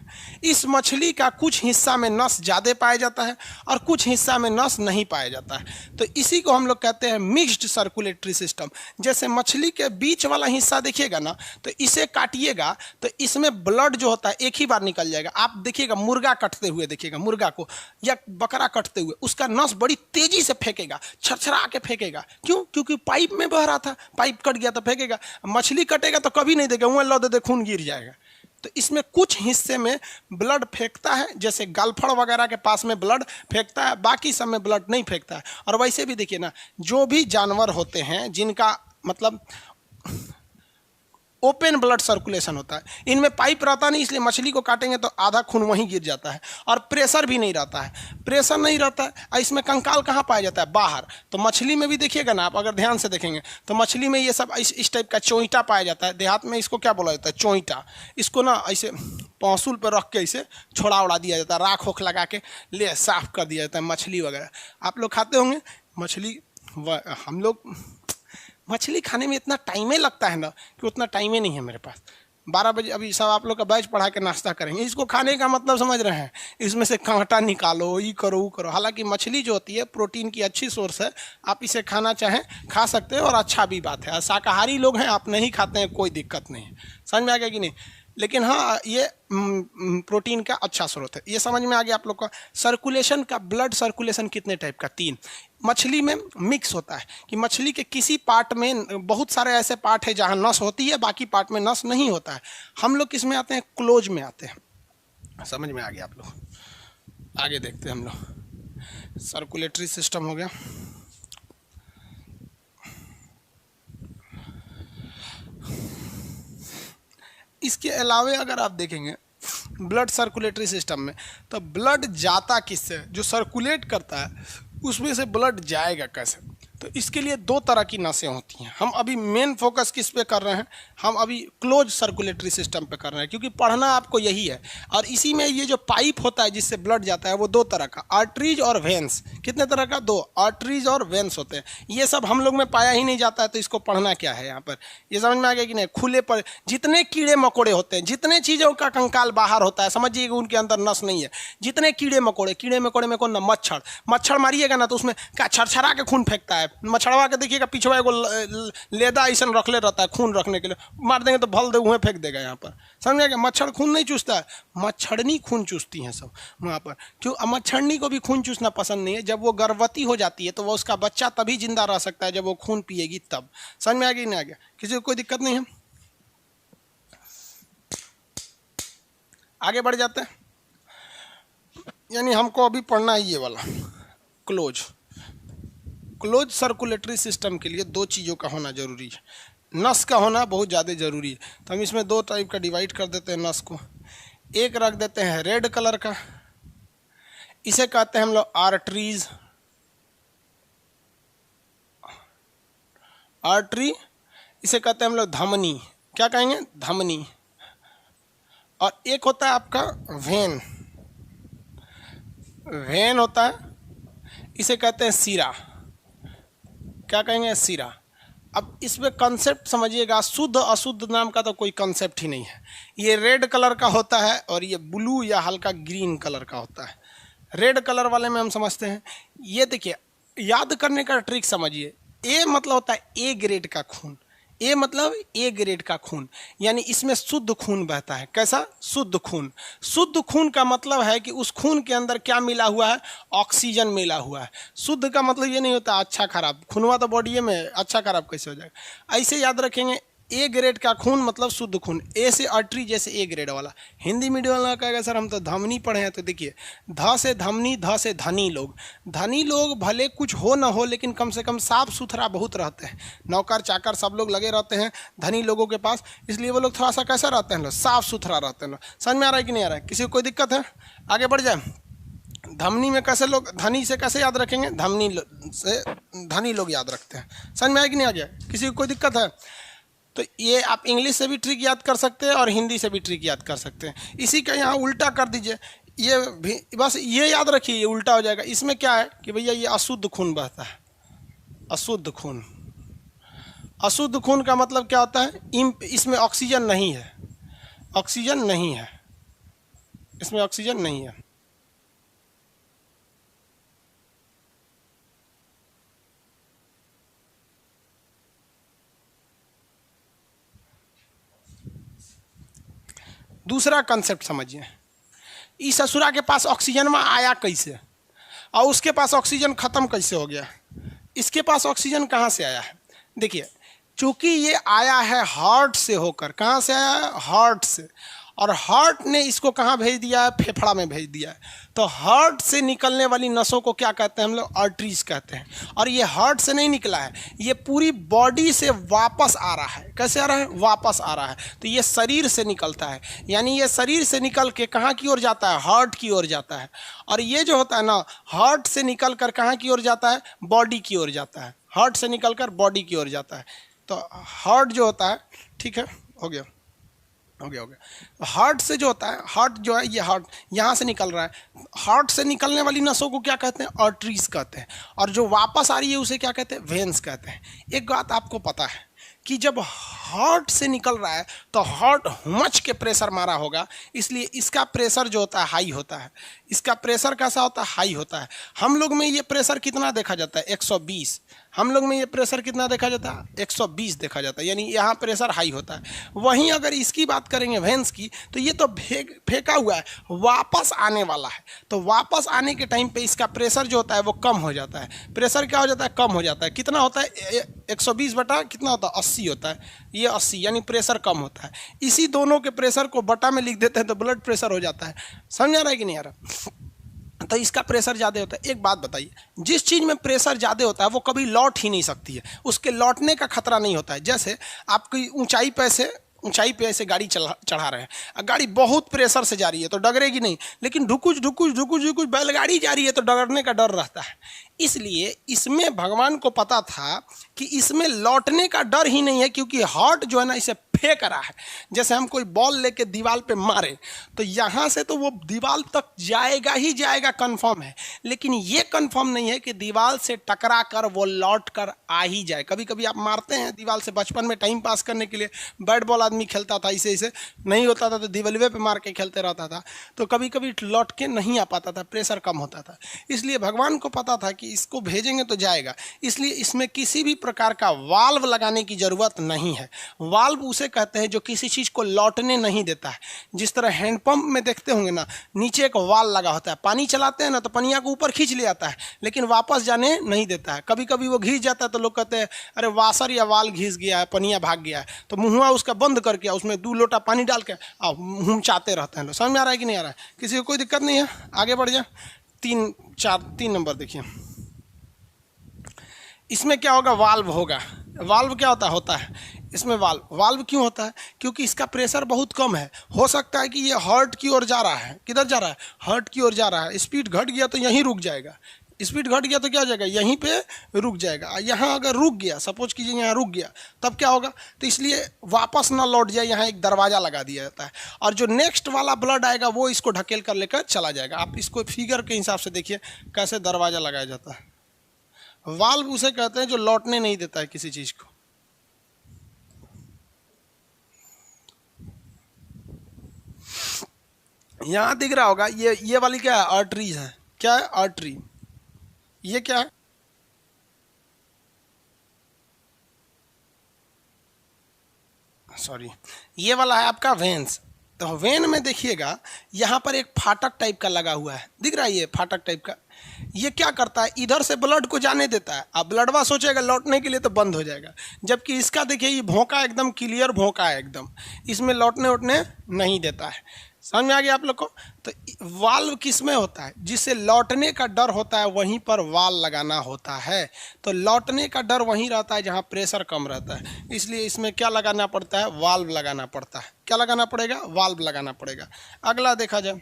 इस मछली का कुछ हिस्सा में नस ज़्यादा पाया जाता है और कुछ हिस्सा में नस नहीं पाया जाता है। तो इसी को हम लोग कहते हैं मिक्स्ड सर्कुलेटरी सिस्टम। जैसे मछली के बीच वाला हिस्सा देखिएगा ना, तो इसे काटिएगा तो इसमें ब्लड जो होता है एक ही बार निकल जाएगा। आप देखिएगा मुर्गा कटते हुए, देखिएगा मुर्गा को या बकरा कटते हुए, उसका नस बड़ी तेजी से फेंकेगा, छरछरा के फेंकेगा। क्यों? क्योंकि पाइप में बह रहा था, पाइप कट गया तो फेंकेगा। मछली कटेगा तो कभी नहीं देगा, वहाँ लो दे खून गिर जाएगा। तो इसमें कुछ हिस्से में ब्लड फेंकता है, जैसे गलफड़ वगैरह के पास में ब्लड फेंकता है, बाकी सब में ब्लड नहीं फेंकता है। और वैसे भी देखिए ना, जो भी जानवर होते हैं जिनका मतलब ओपन ब्लड सर्कुलेशन होता है, इनमें पाइप रहता नहीं, इसलिए मछली को काटेंगे तो आधा खून वहीं गिर जाता है। और प्रेशर भी नहीं रहता है, प्रेशर नहीं रहता है। और इसमें कंकाल कहाँ पाया जाता है? बाहर। तो मछली में भी देखिएगा ना आप, अगर ध्यान से देखेंगे तो मछली में ये सब इस टाइप का चोइटा पाया जाता है। देहात में इसको क्या बोला जाता है? चोइटा। इसको ना ऐसे पौंसूल पर रख के इसे छोड़ा उड़ा दिया जाता है, राख होख लगा के ले साफ कर दिया जाता है। मछली वगैरह आप लोग खाते होंगे मछली। हम लोग मछली खाने में इतना टाइम ही लगता है ना कि उतना टाइम ही नहीं है मेरे पास। 12 बजे अभी सब आप लोग का बैच पढ़ा के नाश्ता करेंगे। इसको खाने का मतलब समझ रहे हैं? इसमें से कांटा निकालो, ये करो वो करो। हालांकि मछली जो होती है प्रोटीन की अच्छी सोर्स है, आप इसे खाना चाहें खा सकते हैं और अच्छा भी बात है। शाकाहारी लोग हैं, आप नहीं खाते हैं, कोई दिक्कत नहीं है। समझ में आ गया कि नहीं? लेकिन हाँ, ये प्रोटीन का अच्छा स्रोत है। ये समझ में आ गया आप लोग का? सर्कुलेशन का, ब्लड सर्कुलेशन कितने टाइप का? 3। मछली में मिक्स होता है कि मछली के किसी पार्ट में, बहुत सारे ऐसे पार्ट है जहाँ नस होती है, बाकी पार्ट में नस नहीं होता है। हम लोग किस में आते हैं? क्लोज में आते हैं। समझ में आ गया आप लोग? आगे देखते हैं हम लोग। सर्कुलेटरी सिस्टम हो गया। इसके अलावे अगर आप देखेंगे ब्लड सर्कुलेटरी सिस्टम में, तो ब्लड जाता किससे? जो सर्कुलेट करता है उसमें से ब्लड जाएगा कैसे? तो इसके लिए दो तरह की नसें होती हैं। हम अभी मेन फोकस किस पे कर रहे हैं, हम अभी क्लोज सर्कुलेटरी सिस्टम पे कर रहे हैं, क्योंकि पढ़ना आपको यही है। और इसी में ये जो पाइप होता है जिससे ब्लड जाता है वो दो तरह का, आर्टरीज और वेंस। कितने तरह का, दो, आर्टरीज और वेंस होते हैं। ये सब हम लोग में पाया ही नहीं जाता है, तो इसको पढ़ना क्या है यहाँ पर, ये समझ में आ गया कि नहीं। खुले पर जितने कीड़े मकोड़े होते हैं, जितने चीज़ों का कंकाल बाहर होता है, समझिएगा उनके अंदर नस नहीं है। जितने कीड़े मकोड़े में कौन ना, मच्छर मारिएगा ना तो उसमें क्या छरछरा के खून फेंकता है। मच्छरवा के देखिएगा पिछवा एगो लेदा ऐसा रखले रहता है खून रखने के लिए, मार देंगे तो भल दे उहें फेंक देगा यहाँ पर, समझ गया। मच्छर खून नहीं चूसता है, मच्छरनी खून चूसती हैं सब वहाँ पर। क्यों, मच्छरनी को भी खून चूसना पसंद नहीं है। जब वो गर्भवती हो जाती है तो वो उसका बच्चा तभी जिंदा रह सकता है जब वो खून पिएगी तब। समझ में आ गया नहीं आ गया, किसी को कोई दिक्कत नहीं है। आगे बढ़ जाते हैं, यानी हमको अभी पढ़ना है ये वाला क्लोज सर्कुलेटरी सिस्टम के लिए दो चीज़ों का होना जरूरी है। नस का होना बहुत ज़्यादा ज़रूरी है। तो हम इसमें दो टाइप का डिवाइड कर देते हैं नस को। एक रख देते हैं रेड कलर का, इसे कहते हैं हम लोग आर्टरी, इसे कहते हैं हम लोग धमनी। क्या कहेंगे, धमनी। और एक होता है आपका वेन होता है, इसे कहते हैं सीरा। क्या कहेंगे, सीरा। अब इसमें कंसेप्ट समझिएगा, शुद्ध अशुद्ध नाम का तो कोई कंसेप्ट ही नहीं है। ये रेड कलर का होता है और ये ब्लू या हल्का ग्रीन कलर का होता है। रेड कलर वाले में हम समझते हैं, ये देखिए याद करने का ट्रिक समझिए। ए मतलब होता है ए ग्रेड का खून, ए मतलब ए ग्रेड का खून, यानी इसमें शुद्ध खून बहता है। कैसा, शुद्ध खून। शुद्ध खून का मतलब है कि उस खून के अंदर क्या मिला हुआ है, ऑक्सीजन मिला हुआ है। शुद्ध का मतलब ये नहीं होता अच्छा खराब, खूनवा तो बॉडी में, अच्छा खराब कैसे हो जाएगा। ऐसे याद रखेंगे, ए ग्रेड का खून मतलब शुद्ध खून। ए से आर्टरी, जैसे ए ग्रेड वाला। हिंदी मीडियम वाला कहेगा सर हम तो धमनी पढ़े हैं, तो देखिए ध से धमनी, ध से धनी लोग। धनी लोग भले कुछ हो ना हो लेकिन कम से कम साफ सुथरा बहुत रहते हैं। नौकर चाकर सब लोग लगे रहते हैं धनी लोगों के पास, इसलिए वो लोग थोड़ा सा कैसा रहते हैं, साफ सुथरा रहते हैं। समझ में आ रहा है कि नहीं आ रहा है, किसी को कोई दिक्कत है, आगे बढ़ जाए। धमनी में कैसे लोग, धनी से कैसे याद रखेंगे, धमनी से धनी लोग याद रखते हैं। समझ में आया कि नहीं आ गया, किसी को कोई दिक्कत है। तो ये आप इंग्लिश से भी ट्रिक याद कर सकते हैं और हिंदी से भी ट्रिक याद कर सकते हैं। इसी का यहाँ उल्टा कर दीजिए, ये भी बस ये याद रखिए, ये उल्टा हो जाएगा। इसमें क्या है कि भैया ये अशुद्ध खून बहता है, अशुद्ध खून। अशुद्ध खून का मतलब क्या होता है, इसमें ऑक्सीजन नहीं है, ऑक्सीजन नहीं है, इसमें ऑक्सीजन नहीं है। दूसरा कंसेप्ट समझिए, इस ससुरा के पास ऑक्सीजन में आया कैसे और उसके पास ऑक्सीजन खत्म कैसे हो गया, इसके पास ऑक्सीजन कहाँ से आया है। देखिए चूंकि ये आया है हार्ट से होकर, कहाँ से आया है, हार्ट से, और हार्ट ने इसको कहाँ भेज दिया है, फेफड़ा में भेज दिया है। तो हार्ट से निकलने वाली नसों को क्या कहते हैं हम लोग, आर्टरीज कहते हैं। और ये हार्ट से नहीं निकला है, ये पूरी बॉडी से वापस आ रहा है। कैसे आ रहा है, वापस आ रहा है। तो ये शरीर से निकलता है, यानी ये शरीर से निकल के कहाँ की ओर जाता है, हार्ट की ओर जाता है। और ये जो होता है ना, हार्ट से निकल कर कहाँ की ओर जाता है, बॉडी की ओर जाता है। हार्ट से निकल कर बॉडी की ओर जाता है। तो हार्ट जो होता है, ठीक है, हो गया। हार्ट से जो होता है, हार्ट जो है, ये हार्ट यहाँ से निकल रहा है। हार्ट से निकलने वाली नसों को क्या कहते हैं, आर्टरीज कहते हैं। और जो वापस आ रही है उसे क्या कहते हैं, वेन्स कहते हैं। एक बात आपको पता है कि जब हार्ट से निकल रहा है तो हार्ट हुमच के प्रेशर मारा होगा, इसलिए इसका प्रेशर जो होता है हाई होता है। इसका प्रेशर कैसा होता है, हाई होता है। हम लोग में ये प्रेशर कितना देखा जाता है, 120। हम लोग में ये प्रेशर कितना देखा जाता है, 120 देखा जाता है, यानी यहाँ प्रेशर हाई होता है। वहीं अगर इसकी बात करेंगे वेन्स की, तो ये तो फेंका हुआ है, वापस आने वाला है। तो वापस आने के टाइम पे इसका प्रेशर जो होता है वो कम हो जाता है। प्रेशर क्या हो जाता है, कम हो जाता है। कितना होता है, 120 बटा कितना होता है, 80 होता है। ये 80 यानी प्रेशर कम होता है। इसी दोनों के प्रेशर को बटा में लिख देते हैं तो ब्लड प्रेशर हो जाता है। समझ आ रहा है कि नहीं आ रहा। तो इसका प्रेशर ज़्यादा होता है। एक बात बताइए, जिस चीज़ में प्रेशर ज़्यादा होता है वो कभी लौट ही नहीं सकती है, उसके लौटने का खतरा नहीं होता है। जैसे आपकी ऊंचाई पे से ऊंचाई पे ऐसे गाड़ी चढ़ा रहे हैं, गाड़ी बहुत प्रेशर से जा रही है तो डगरेगी नहीं, लेकिन ढुकुच ढुकुच ढुकुच ढुकुच बैलगाड़ी जा रही है तो डगरने का डर रहता है। इसलिए इसमें भगवान को पता था कि इसमें लौटने का डर ही नहीं है, क्योंकि हार्ट जो है ना इसे फेंक रहा है। जैसे हम कोई बॉल लेके दीवार पे मारे तो यहाँ से तो वो दीवार तक जाएगा ही जाएगा, कंफर्म है, लेकिन ये कंफर्म नहीं है कि दीवार से टकरा कर वो लौट कर आ ही जाए। कभी कभी आप मारते हैं दीवार से, बचपन में टाइम पास करने के लिए बैट बॉल आदमी खेलता था, इसे नहीं होता था तो दीवार पे मार के खेलते रहता था, तो कभी कभी लौट के नहीं आ पाता था, प्रेशर कम होता था। इसलिए भगवान को पता था कि इसको भेजेंगे तो जाएगा, इसलिए इसमें किसी भी प्रकार का वाल्व लगाने की जरूरत नहीं है। वाल्व उसे कहते हैं जो किसी चीज को लौटने नहीं देता है। जिस तरह हैंडपंप में देखते होंगे ना, नीचे एक वाल्व लगा होता है, पानी चलाते हैं ना तो पनिया को ऊपर खींच ले आता है, लेकिन वापस जाने नहीं देता है। कभी कभी वो घिस जाता है तो लोग कहते हैं अरे वाशर या वाल्व घिस गया है, पनिया भाग गया है, तो मुँह उसका बंद करके उसमें 2 लोटा पानी डाल के मुँह चाहते रहते हैं लोग। समझ में आ रहा है कि नहीं आ रहा है? किसी को कोई दिक्कत नहीं है? आगे बढ़ जाए। 3 नंबर देखिए, इसमें क्या होगा? वाल्व होगा। वाल्व क्या होता है इसमें वाल्व क्यों होता है? क्योंकि इसका प्रेशर बहुत कम है। हो सकता है कि ये हार्ट की ओर जा रहा है। किधर जा रहा है? हार्ट की ओर जा रहा है। स्पीड घट गया तो यहीं रुक जाएगा, स्पीड घट गया तो क्या हो जाएगा? यहीं पे रुक जाएगा। यहाँ अगर रुक गया, सपोज कीजिए यहाँ रुक गया, तब क्या होगा? तो इसलिए वापस ना लौट जाए, यहाँ एक दरवाज़ा लगा दिया जाता है, और जो नेक्स्ट वाला ब्लड आएगा वो इसको ढकेल कर लेकर चला जाएगा। आप इसको फिगर के हिसाब से देखिए कैसे दरवाज़ा लगाया जाता है। वाल्व उसे कहते हैं जो लौटने नहीं देता है किसी चीज को। यहां दिख रहा होगा ये वाली क्या है? आर्टरीज है। क्या है? आर्टरी। ये क्या है? सॉरी, ये वाला है आपका वेन्स। तो वेन में देखिएगा यहाँ पर एक फाटक टाइप का लगा हुआ है, दिख रहा है? ये फाटक टाइप का, ये क्या करता है? इधर से ब्लड को जाने देता है। अब ब्लडवा सोचेगा लौटने के लिए तो बंद हो जाएगा, जबकि इसका देखिए ये भोंका एकदम क्लियर भोंका है एकदम, इसमें लौटने उठने नहीं देता है। समझ में आ गया आप लोग को? तो वाल्व किस में होता है? जिससे लौटने का डर होता है वहीं पर वाल्व लगाना होता है। तो लौटने का डर वहीं रहता है जहां प्रेशर कम रहता है, इसलिए इसमें क्या लगाना पड़ता है? वाल्व लगाना पड़ता है। क्या लगाना पड़ेगा? वाल्व लगाना पड़ेगा। अगला देखा जाए,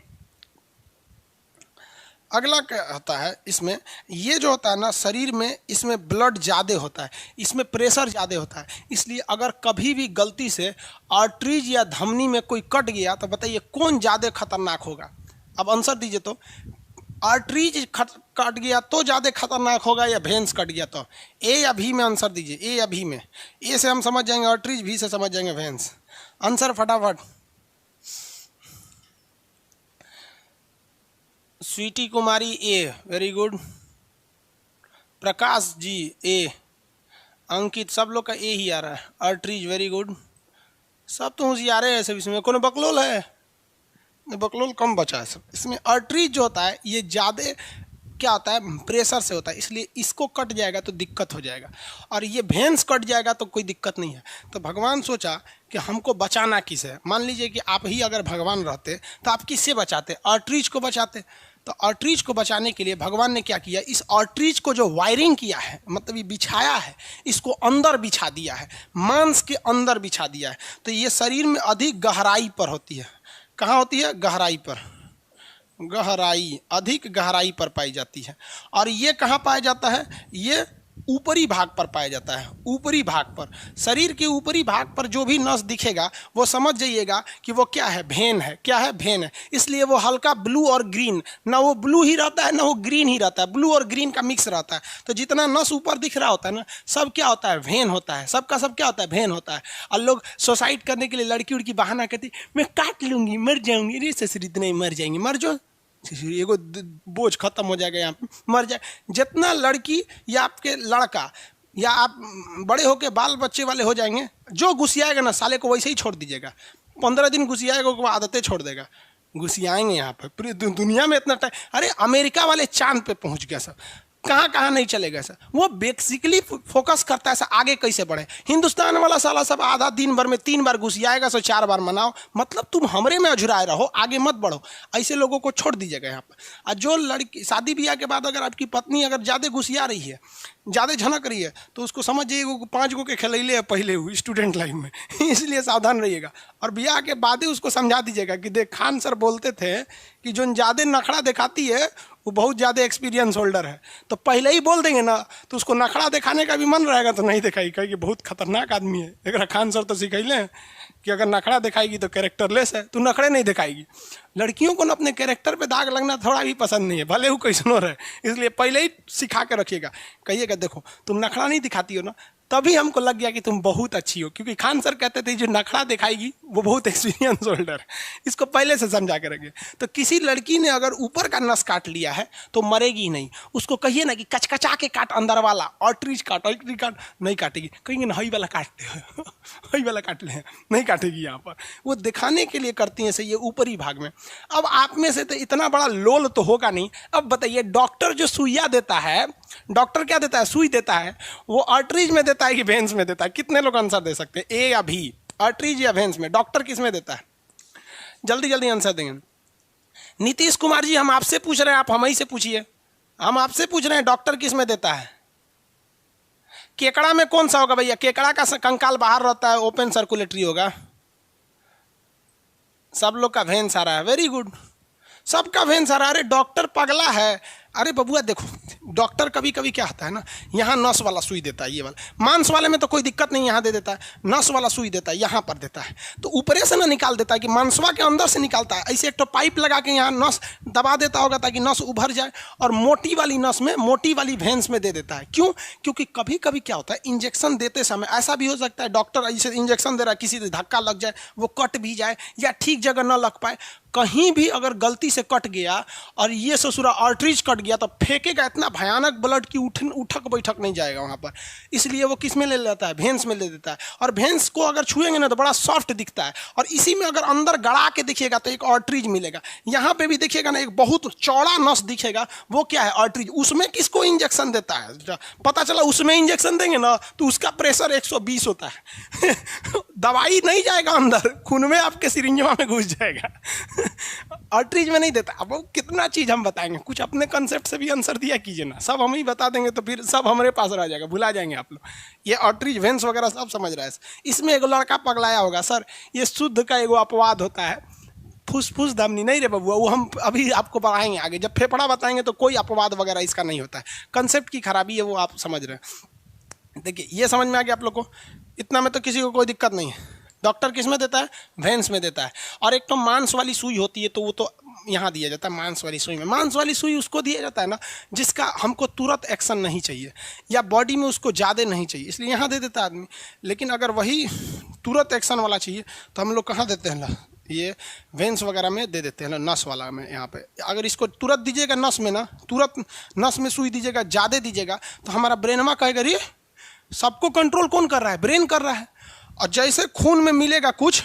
अगला क्या होता है इसमें? ये जो होता है ना शरीर में, इसमें ब्लड ज़्यादा होता है, इसमें प्रेशर ज़्यादा होता है, इसलिए अगर कभी भी गलती से आर्टरीज या धमनी में कोई कट गया तो बताइए कौन ज़्यादा खतरनाक होगा? अब आंसर दीजिए। तो आर्टरीज कट गया तो ज़्यादा खतरनाक होगा या वेन्स कट गया तो? ए या भी में आंसर दीजिए, ए या भी में। ए से हम समझ जाएंगे आर्टरीज, भी से समझ जाएंगे वेन्स। आंसर फटाफट। स्वीटी कुमारी ए, वेरी गुड। प्रकाश जी ए। अंकित, सब लोग का ए ही आ रहा है। Arteries, very good. सब तो होशियार है ऐसे। इसमें कौन बकलोल है? बकलोल कम बचा है सब। इसमें आर्टरीज जो होता है ये ज़्यादा क्या होता है? प्रेशर से होता है, इसलिए इसको कट जाएगा तो दिक्कत हो जाएगा, और ये वेन्स कट जाएगा तो कोई दिक्कत नहीं है। तो भगवान सोचा कि हमको बचाना किस है? मान लीजिए कि आप ही अगर भगवान रहते तो आप किससे बचाते? आर्टरीज को बचाते। तो आर्टरीज को बचाने के लिए भगवान ने क्या किया? इस आर्टरीज को जो वायरिंग किया है, मतलब ये बिछाया है, इसको अंदर बिछा दिया है, मांस के अंदर बिछा दिया है। तो ये शरीर में अधिक गहराई पर होती है। कहाँ होती है? गहराई पर। गहराई, अधिक गहराई पर पाई जाती है। और ये कहाँ पाया जाता है? ये ऊपरी भाग पर पाया जाता है। ऊपरी भाग पर, शरीर के ऊपरी भाग पर जो भी नस दिखेगा वो समझ जाइएगा कि वो क्या है? भेन है। क्या है? भेन है। इसलिए वो हल्का ब्लू और ग्रीन, ना वो ब्लू ही रहता है ना वो ग्रीन ही रहता है, ब्लू और ग्रीन का मिक्स रहता है। तो जितना नस ऊपर दिख रहा होता है ना, सब क्या होता है? भेन होता है। सबका सब क्या होता है? भेन होता है। और लोग सुसाइड करने के लिए लड़की उड़की बहाना करती, मैं काट लूंगी, मर जाऊंगी। रे ससुर, इतना ही मर जाएंगी। मर जाओ, एगो बोझ खत्म हो जाएगा, यहाँ पे मर जाए। जितना लड़की या आपके लड़का या आप बड़े होके बाल बच्चे वाले हो जाएंगे, जो घुसियाएगा ना साले को वैसे ही छोड़ दीजिएगा। 15 दिन घुसियाएगा, वो आदतें छोड़ देगा। घुसियाएंगे यहाँ पे पूरी दुनिया में इतना टाइम। अरे अमेरिका वाले चांद पे पहुँच गया सब। कहाँ कहाँ नहीं चलेगा सर। वो बेसिकली फोकस करता है सर आगे कैसे बढ़े। हिंदुस्तान वाला साला सब आधा दिन भर में 3 बार घुस आएगा, सो 4 बार मनाओ, मतलब तुम हमरे में अझुराए रहो, आगे मत बढ़ो। ऐसे लोगों को छोड़ दीजिएगा यहाँ पर। और जो लड़की शादी ब्याह के बाद अगर आपकी पत्नी अगर ज़्यादा घुसिया रही है, ज़्यादा झनक रही है, तो उसको समझ जाइए 5 गो के खिलैले है पहले हुई स्टूडेंट लाइफ में इसलिए सावधान रहिएगा। और ब्याह के बाद ही उसको समझा दीजिएगा कि देख खान सर बोलते थे कि जो ज़्यादा नखड़ा दिखाती है वो बहुत ज़्यादा एक्सपीरियंस होल्डर है। तो पहले ही बोल देंगे ना तो उसको नखड़ा दिखाने का भी मन रहेगा तो नहीं दिखाई, कहेगी बहुत खतरनाक आदमी है। एक खान सर तो सिखैले कि अगर नखड़ा दिखाएगी तो कैरेक्टरलेस है, तो नखड़े नहीं दिखाएगी। लड़कियों को ना अपने कैरेक्टर पे दाग लगना थोड़ा भी पसंद नहीं है, भले वो कैसनो रहे, इसलिए पहले ही सिखा के रखिएगा। कहिएगा देखो तुम नखड़ा नहीं दिखाती हो ना, तभी हमको लग गया कि तुम बहुत अच्छी हो, क्योंकि खान सर कहते थे जो नखड़ा दिखाएगी वो बहुत एक्सपीरियंस होल्डर है। इसको पहले से समझा के रखिए। तो किसी लड़की ने अगर ऊपर का नस काट लिया है तो मरेगी नहीं, उसको कहिए ना कि कचकचा के काट अंदर वाला, ऑर्ट्रीज काट नहीं काटेगी। कहेंगे ना हई वाला काटते हो हई वाला काट ले, नहीं काटेगी। यहाँ पर वो दिखाने के लिए करती हैं सही, ये ऊपरी भाग में। अब आप में से तो इतना बड़ा लोल तो होगा नहीं। अब बताइए डॉक्टर जो सुइया देता है, डॉक्टर क्या देता है, सुई देता है, वो आर्टरीज में देता है कि वेन्स में देता है? कितने लोग आंसर दे सकते हैं, ए या बी, आर्टरीज या वेन्स में? डॉक्टर किस में देता है? जल्दी जल्दी आंसर देंगे। नीतीश कुमार जी हम आपसे पूछ रहे हैं, आप हम ही से पूछिए। हम आपसे पूछ रहे हैं डॉक्टर किस में देता है? केकड़ा में कौन सा होगा भैया? केकड़ा का कंकाल बाहर रहता है, ओपन सर्कुलेटरी होगा। सब लोग का वेन्स आ रहा है, वेरी गुड, सबका वेन्स आ रहा है। अरे डॉक्टर पगला है। अरे बबुआ देखो डॉक्टर कभी कभी क्या होता है ना, यहाँ नस वाला सुई देता है, ये वाला मांस वाले में तो कोई दिक्कत नहीं, यहाँ दे देता है। नस वाला सुई देता है, यहाँ पर देता है, तो ऊपरे से ना निकाल देता है कि मांसवा के अंदर से निकालता है। ऐसे एक तो पाइप लगा के यहाँ नस दबा देता होगा ताकि नस उभर जाए, और मोटी वाली नस में, मोटी वाली वेन्स में दे देता है। क्यों? क्योंकि कभी कभी क्या होता है इंजेक्शन देते समय ऐसा भी हो सकता है डॉक्टर ऐसे इंजेक्शन दे रहा है, किसी से धक्का लग जाए, वो कट भी जाए या ठीक जगह न लग पाए, कहीं भी अगर गलती से कट गया और ये ससुरा आर्टरीज कट गया तो फेंकेगा इतना भयानक ब्लड की उठक बैठक नहीं जाएगा वहाँ पर। इसलिए वो किस में ले लेता है? वेन्स में ले देता है। और वेन्स को अगर छुएंगे ना तो बड़ा सॉफ्ट दिखता है, और इसी में अगर अंदर गड़ा के देखिएगा तो एक आर्टरीज मिलेगा। यहाँ पे भी देखिएगा ना एक बहुत चौड़ा नस दिखेगा, वो क्या है? आर्टरीज। उसमें किसको इंजेक्शन देता है? पता चला उसमें इंजेक्शन देंगे ना तो उसका प्रेशर 120 होता है दवाई नहीं जाएगा अंदर, खून में आपके सिरिंजवा में घुस जाएगा आर्टरीज में नहीं देता। अब कितना चीज हम बताएंगे, कुछ अपने कंसेप्ट से भी आंसर दिया कीजिए ना, सब हम ही बता देंगे तो फिर सब हमारे पास रह जाएगा, भुला जाएंगे आप लोग। ये आर्टरीज वेन्स वगैरह सब समझ रहा है। इसमें एक लड़का पगलाया होगा सर, ये शुद्ध का एगो अपवाद होता है, फुसफुस धमनी। नहीं रे बबुआ, वो हम अभी आपको बताएंगे आगे, जब फेफड़ा बताएंगे तो कोई अपवाद वगैरह इसका नहीं होता है। कंसेप्ट की खराबी है वो आप समझ रहे हैं। देखिए ये समझ में आ गया आप लोग को, इतना में तो किसी को कोई दिक्कत नहीं है। डॉक्टर किस में देता है? वेन्स में देता है। और एक तो मांस वाली सुई होती है, तो वो तो यहाँ दिया जाता है मांस वाली सुई में। मांस वाली सुई उसको दिया जाता है ना जिसका हमको तुरंत एक्शन नहीं चाहिए या बॉडी में उसको ज़्यादा नहीं चाहिए, इसलिए यहाँ दे देता है आदमी। लेकिन अगर वही तुरंत एक्शन वाला चाहिए तो हम लोग कहाँ देते हैं? ये वेन्स वगैरह में दे देते हैं ना, नस वाला में। यहाँ पे अगर इसको तुरंत दीजिएगा नस में ना, तुरंत नस में सुई दीजिएगा, ज़्यादा दीजिएगा, तो हमारा ब्रेनमा कहेगा रे सबको कंट्रोल कौन कर रहा है? ब्रेन कर रहा है। और जैसे खून में मिलेगा कुछ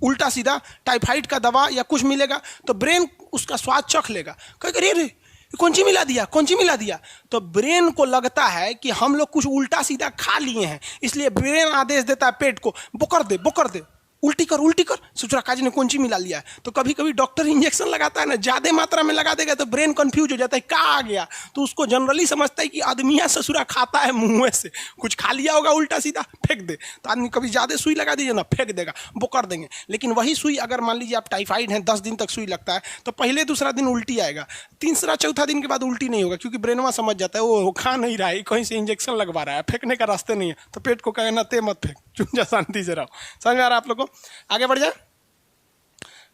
उल्टा सीधा टाइफाइड का दवा या कुछ मिलेगा तो ब्रेन उसका स्वाद चख लेगा, कहेगा रे रे कौन सी मिला दिया, कौन सी मिला दिया। तो ब्रेन को लगता है कि हम लोग कुछ उल्टा सीधा खा लिए हैं, इसलिए ब्रेन आदेश देता है पेट को बोकर दे, बोकर दे, उल्टी कर, उल्टी कर, ससुरा काजी ने कौन सी मिला लिया है। तो कभी कभी डॉक्टर इंजेक्शन लगाता है ना, ज़्यादा मात्रा में लगा देगा तो ब्रेन कंफ्यूज हो जाता है, क्या आ गया। तो उसको जनरली समझता है कि आदमिया ससुरा खाता है मुँह से, कुछ खा लिया होगा उल्टा सीधा, फेंक दे। तो आदमी कभी ज़्यादा सुई लगा दीजिए ना, फेंक देगा, वो कर देंगे। लेकिन वही सुई अगर मान लीजिए आप टाइफाइड हैं, 10 दिन तक सुई लगता है, तो पहले दूसरा दिन उल्टी आएगा, तीसरा चौथा दिन के बाद उल्टी नहीं होगा, क्योंकि ब्रेनवा समझ जाता है वो खा नहीं रहा है, कहीं से इंजेक्शन लगवा रहा है, फेंकने का रास्ते नहीं है। तो पेट को कहे ना ते मत फेंक, चुप जा, शांति से रहो। समझ में आ रहा है आप लोग को? आगे बढ़ जाए।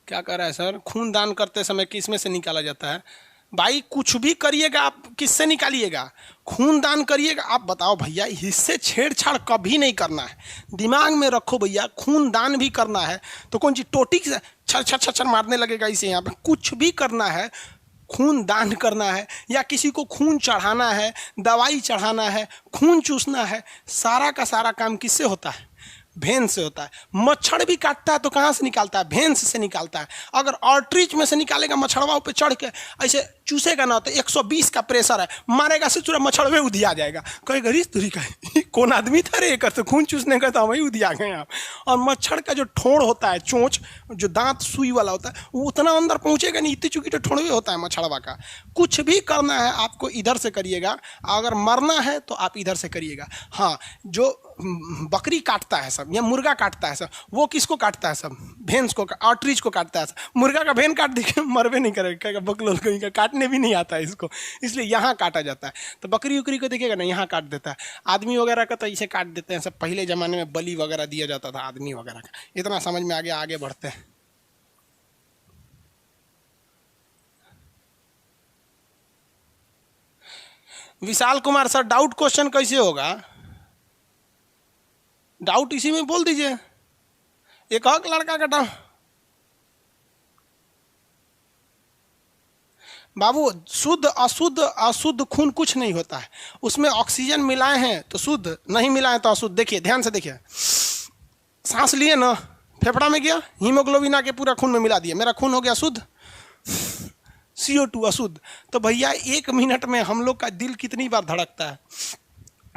क्या कर रहा है सर? खून दान करते समय किस में से निकाला जाता है? भाई कुछ भी करिएगा आप किससे निकालिएगा? खून दान करिएगा। आप बताओ भैया, इससे छेड़छाड़ कभी नहीं करना है, दिमाग में रखो भैया। खून दान भी करना है तो कौन सी टोटी से छर छर छर छर मारने लगेगा इसे? यहाँ पे कुछ भी करना है, खून दान करना है या किसी को खून चढ़ाना है, दवाई चढ़ाना है, खून चूसना है, सारा का सारा काम किससे होता है? भेन से होता है। मच्छर भी काटता है तो कहाँ से निकालता है? भेंस से निकालता है। अगर आर्टरीज में से निकालेगा, मच्छरवा पे चढ़ के ऐसे चूसेगा ना तो 120 का प्रेशर है, मारेगा से पूरा मच्छर में उधिया जाएगा। कहेगा रिस तुरी का कौन आदमी था रे, कर तो खून चूसने का था, वही उधिया गए आप। और मच्छर का जो ठोड़ होता है, चोंच, जो दांत सुई वाला होता है, वो उतना अंदर पहुंचेगा नहीं, इतनी चुकी तो ठोड़ भी होता है मच्छरवा का। कुछ भी करना है आपको इधर से करिएगा, अगर मरना है तो आप इधर से करिएगा। हाँ, जो बकरी काटता है सब या मुर्गा काटता है सब, वो किसको काटता है सब? भेंस को, आर्टरीज को काटता है सब। मुर्गा का भेन काट देगा, मरवे नहीं करेगा, कहेगा बकलोल कहीं का, काटने भी नहीं आता है इसको, इसलिए यहाँ काटा जाता है। तो बकरी उकरी को देखिएगा ना, यहाँ काट देता है। आदमी वगैरह का तो इसे काट देते हैं सब। पहले ज़माने में बलि वगैरह दिया जाता था आदमी वगैरह का। इतना समझ में आ गया, आगे बढ़ते हैं। Vishal Kumar sir, doubt question कैसे होगा? डाउट इसी में बोल दीजिए। एक हक लड़का का डाउट। बाबू, शुद्ध अशुद्ध, अशुद्ध खून कुछ नहीं होता है, उसमें ऑक्सीजन मिलाए हैं तो शुद्ध, नहीं मिलाए तो अशुद्ध। देखिए ध्यान से देखिए, सांस लिए ना, फेफड़ा में गया, हीमोग्लोबिन आके पूरा खून में मिला दिया, मेरा खून हो गया शुद्ध, CO2 अशुद्ध। तो भैया 1 मिनट में हम लोग का दिल कितनी बार धड़कता है?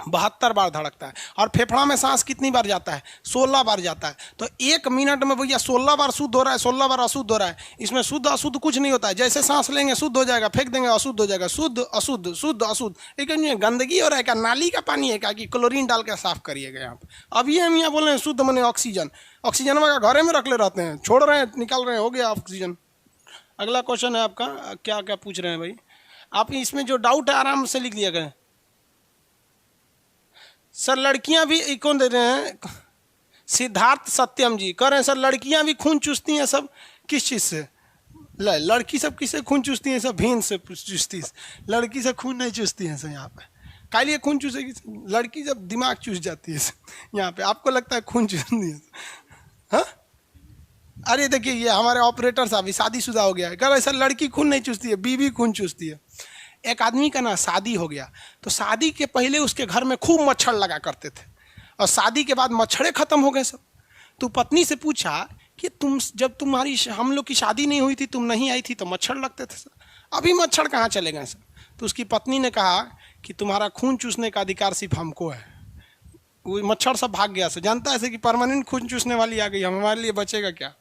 72 बार धड़कता है। और फेफड़ा में सांस कितनी बार जाता है? 16 बार जाता है। तो 1 मिनट में भैया 16 बार शुद्ध हो रहा है, 16 बार अशुद्ध हो रहा है। इसमें शुद्ध अशुद्ध कुछ नहीं होता है। जैसे सांस लेंगे शुद्ध हो जाएगा, फेंक देंगे अशुद्ध हो जाएगा, शुद्ध अशुद्ध, शुद्ध अशुद्ध। लेकिन गंदगी हो रहा है क्या? नाली का पानी है क्या कि क्लोरीन डाल के साफ करिएगा यहाँ पर? अभी हम यहाँ बोल रहे हैं शुद्ध मने ऑक्सीजन, ऑक्सीजन का घरे में रख ले रहते हैं, छोड़ रहे हैं, निकाल रहे हैं, हो गया ऑक्सीजन। अगला क्वेश्चन है आपका, क्या क्या पूछ रहे हैं भाई आप? इसमें जो डाउट है आराम से लिख दिया करें। सर लड़कियां भी, कौन दे रहे हैं? सिद्धार्थ सत्यम जी कह रहे हैं सर लड़कियां भी खून चूसती हैं सब, किस चीज़ से? लड़की सब किससे खून चूसती हैं? सब भेन से चूसती है, लड़की से खून नहीं चूसती है सर। यहाँ पे काहे लिए खून चूसेगी? लड़की जब दिमाग चूस जाती है यहाँ पे, आपको लगता है खून चूसती है? हाँ, अरे देखिए ये हमारे ऑपरेटर साहब शादीशुदा हो गया है, कह रहे सर लड़की खून नहीं चूसती है, बीवी खून चूसती है। एक आदमी का ना शादी हो गया, तो शादी के पहले उसके घर में खूब मच्छर लगा करते थे, और शादी के बाद मच्छरे खत्म हो गए सब। तो पत्नी से पूछा कि तुम, जब तुम्हारी हम लोग की शादी नहीं हुई थी, तुम नहीं आई थी तो मच्छर लगते थे सर, अभी मच्छर कहाँ चले गए सर? तो उसकी पत्नी ने कहा कि तुम्हारा खून चूसने का अधिकार सिर्फ हमको है। वो मच्छर सब भाग गया सर। जानता है कि परमानेंट खून चूसने वाली आ गई, हमारे लिए बचेगा क्या?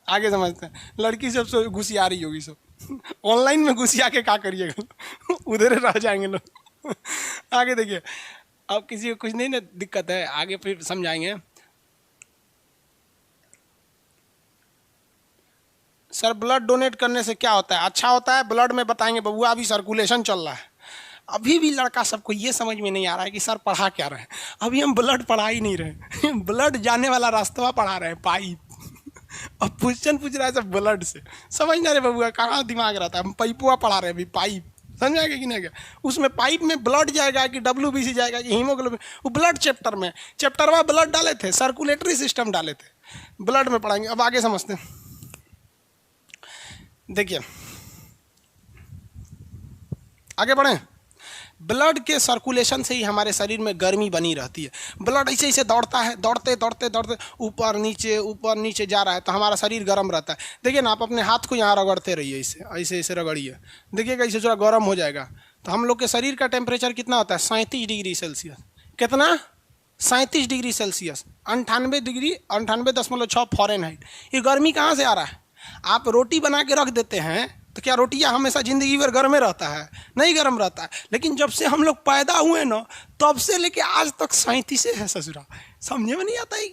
आगे समझते हैं। लड़की सब घुसिया रही होगी सब, ऑनलाइन में घुसिया के क्या करिएगा, उधर रह जाएंगे लोग। आगे देखिए, अब किसी को कुछ नहीं ना दिक्कत है, आगे फिर समझाएंगे। सर ब्लड डोनेट करने से क्या होता है? अच्छा होता है, ब्लड में बताएंगे बबुआ, अभी सर्कुलेशन चल रहा है। अभी भी लड़का सबको ये समझ में नहीं आ रहा है कि सर पढ़ा क्या रहे हैं। अभी हम ब्लड पढ़ा ही नहीं रहे, ब्लड जाने वाला रास्ता पढ़ा रहे हैं, पाइप। अब क्वेश्चन पूछ रहा है सब ब्लड से, समझ ना रहे बबुआ, कहाँ दिमाग रहता है? हम पाइपुआ पढ़ा रहे हैं अभी, पाइप, समझाएगा कि नहीं क्या? उसमें पाइप में ब्लड जाएगा कि WBC जाएगा कि हीमोग्लोबिन, वो ब्लड चैप्टर में, चैप्टर में ब्लड डाले थे, सर्कुलेटरी सिस्टम डाले थे, ब्लड में पढ़ाएंगे। अब आगे समझते हैं। देखिए आगे बढ़ें। ब्लड के सर्कुलेशन से ही हमारे शरीर में गर्मी बनी रहती है। ब्लड ऐसे ऐसे दौड़ता है, दौड़ते दौड़ते दौड़ते ऊपर नीचे जा रहा है, तो हमारा शरीर गर्म रहता है। देखिए ना, आप अपने हाथ को यहाँ रगड़ते रहिए, ऐसे ऐसे रगड़िए, देखिएगा इससे थोड़ा गर्म हो जाएगा। तो हम लोग के शरीर का टेम्परेचर कितना होता है? 37 डिग्री सेल्सियस। कितना? 37 डिग्री सेल्सियस, 98.6 फ़ारेनहाइट। ये गर्मी कहाँ से आ रहा है? आप रोटी बना के रख देते हैं तो क्या रोटियां हमेशा ज़िंदगी भर गर्म में रहता है? नहीं गर्म रहता है। लेकिन जब से हम लोग पैदा हुए ना, तब से लेके आज तक 37 है ससुरा। समझे में नहीं आता है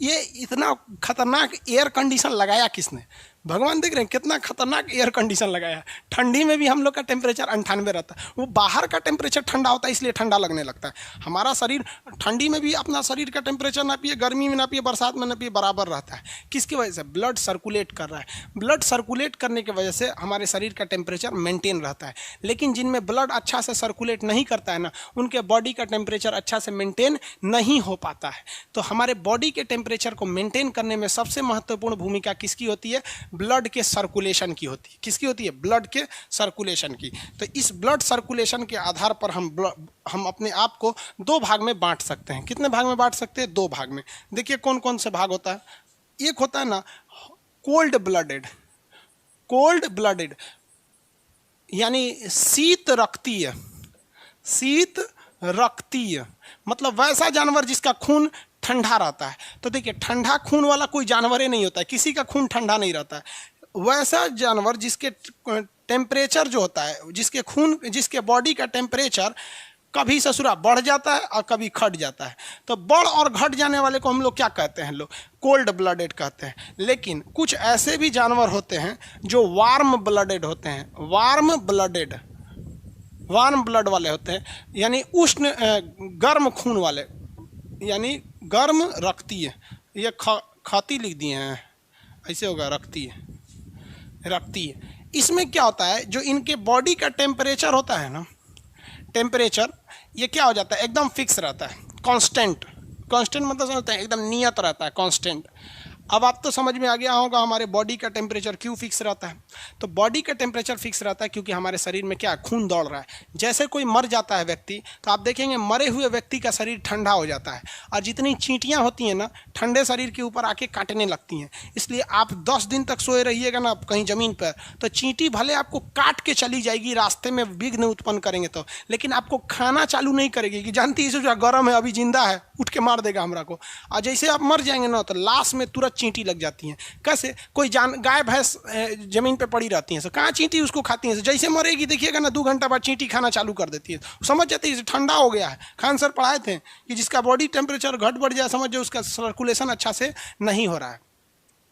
ये इतना खतरनाक एयर कंडीशन लगाया किसने? भगवान देख रहे हैं कितना खतरनाक एयर कंडीशन लगाया। ठंडी में भी हम लोग का टेम्परेचर 98 रहता है, वो बाहर का टेम्परेचर ठंडा होता है इसलिए ठंडा लगने लगता है। हमारा शरीर ठंडी में भी अपना शरीर का टेम्परेचर नापिए, गर्मी में नापिए, बरसात में नापिए, बराबर रहता है। किसकी वजह से? ब्लड सर्कुलेट कर रहा है। ब्लड सर्कुलेट करने की वजह से हमारे शरीर का टेम्परेचर मेंटेन रहता है। लेकिन जिनमें ब्लड अच्छा से सर्कुलेट नहीं करता है ना, उनके बॉडी का टेम्परेचर अच्छा से मेंटेन नहीं हो पाता है। तो हमारे बॉडी के टेम्परेचर को मेंटेन करने में सबसे महत्वपूर्ण भूमिका किसकी होती है? ब्लड के सर्कुलेशन की होती है। किसकी होती है? ब्लड के सर्कुलेशन की। तो इस ब्लड सर्कुलेशन के आधार पर हम अपने आप को दो भाग में बांट सकते हैं। कितने भाग में बांट सकते हैं? दो भाग में। देखिए कौन कौन से भाग होता है। एक होता है ना कोल्ड ब्लडेड, कोल्ड ब्लडेड यानी शीत रक्तीय, शीत रक्तीय मतलब वैसा जानवर जिसका खून ठंडा रहता है। तो देखिए ठंडा खून वाला कोई जानवर ही नहीं होता है, किसी का खून ठंडा नहीं रहता है। वैसा जानवर जिसके टेम्परेचर जो होता है, जिसके खून, जिसके बॉडी का टेम्परेचर कभी ससुरा बढ़ जाता है और कभी घट जाता है। तो बढ़ और घट जाने वाले को हम लोग क्या कहते हैं? लोग कोल्ड ब्लडेड कहते हैं। लेकिन कुछ ऐसे भी जानवर होते हैं जो वार्म ब्लडेड होते हैं, वार्म ब्लडेड, वार्म ब्लड वाले होते हैं, यानी उष्ण गर्म खून वाले, यानी गर्म रक्तीय। ये खाती लिख दिए हैं, ऐसे होगा रक्तीय, रक्तीय। इसमें क्या होता है, जो इनके बॉडी का टेम्परेचर होता है ना, टेम्परेचर ये क्या हो जाता है? एकदम फिक्स रहता है, कांस्टेंट। कांस्टेंट मतलब समझते हैं एकदम नियत रहता है, कांस्टेंट। अब आप तो समझ में आ गया होगा हमारे बॉडी का टेम्परेचर क्यों फिक्स रहता है। तो बॉडी का टेम्परेचर फिक्स रहता है क्योंकि हमारे शरीर में क्या, खून दौड़ रहा है। जैसे कोई मर जाता है व्यक्ति, तो आप देखेंगे मरे हुए व्यक्ति का शरीर ठंडा हो जाता है, और जितनी चींटियां होती हैं ना, ठंडे शरीर के ऊपर आके काटने लगती हैं। इसलिए आप 10 दिन तक सोए रहिएगा ना कहीं ज़मीन पर, तो चींटी भले आपको काट के चली जाएगी, रास्ते में विघ्न उत्पन्न करेंगे तो, लेकिन आपको खाना चालू नहीं करेगी कि जानती है जो गर्म है, अभी जिंदा है, उठ के मार देगा हमरा को। और जैसे आप मर जाएंगे ना, तो लाश में तुरंत चींटी लग जाती हैं। कैसे? कोई गाय भैंस जमीन पे पड़ी रहती हैं, कहाँ चींटी उसको खाती हैं। जैसे मरेगी देखिएगा ना, 2 घंटा बाद चींटी खाना चालू कर देती है, समझ जाती है ठंडा हो गया है। खान सर पढ़ाए थे कि जिसका बॉडी टेम्परेचर घट बढ़ जाए, समझ जाए उसका सर्कुलेशन अच्छा से नहीं हो रहा है।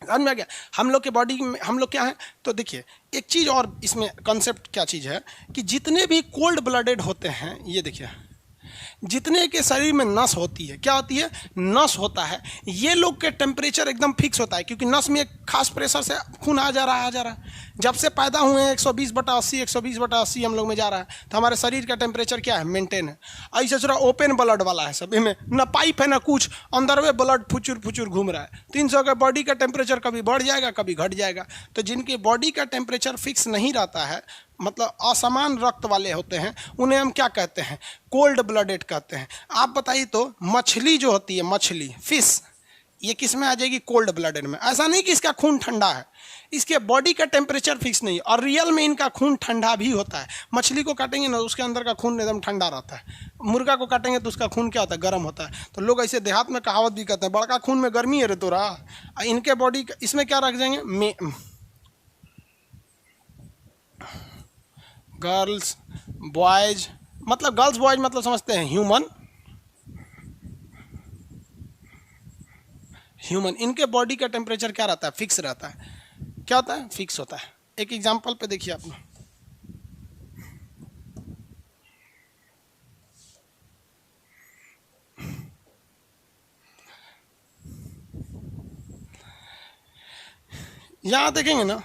समझ में आ गया? हम लोग के बॉडी में हम लोग क्या है, तो देखिए एक चीज़ और इसमें कंसेप्ट क्या चीज़ है कि जितने भी कोल्ड ब्लडेड होते हैं, ये देखिए जितने के शरीर में नस होती है, क्या होती है? नस होता है। ये लोग के टेम्परेचर एकदम फिक्स होता है, क्योंकि नस में एक खास प्रेशर से खून आ जा रहा है। जब से पैदा हुए हैं 120/80, 120/80 हम लोग में जा रहा है, तो हमारे शरीर का टेम्परेचर क्या है? मेंटेन है। ऐसे थोड़ा ओपन ब्लड वाला है सब, इनमें ना पाइप है ना कुछ, अंदर में ब्लड फुचुर फुचुर घूम रहा है। 300 का बॉडी का टेम्परेचर कभी बढ़ जाएगा कभी घट जाएगा। तो जिनके बॉडी का टेम्परेचर फिक्स नहीं रहता है, मतलब असमान रक्त वाले होते हैं, उन्हें हम क्या कहते हैं? कोल्ड ब्लडेड कहते हैं। आप बताइए तो मछली जो होती है, मछली, फिश, ये किस में आ जाएगी? कोल्ड ब्लडेड में। ऐसा नहीं कि इसका खून ठंडा है, इसके बॉडी का टेम्परेचर फिक्स नहीं, और रियल में इनका खून ठंडा भी होता है। मछली को काटेंगे ना, उसके अंदर का खून एकदम ठंडा रहता है। मुर्गा को काटेंगे तो उसका खून क्या होता है? गर्म होता है। तो लोग ऐसे देहात में कहावत भी कहते हैं, बड़का खून में गर्मी है रे तोरा। इनके बॉडी इसमें क्या रख जाएंगे? गर्ल्स बॉयज, मतलब गर्ल्स बॉयज मतलब समझते हैं ह्यूमन, ह्यूमन। इनके बॉडी का टेम्परेचर क्या रहता है? फिक्स रहता है। क्या होता है? फिक्स होता है। एक एग्जांपल पे देखिए आप, यहां देखेंगे ना,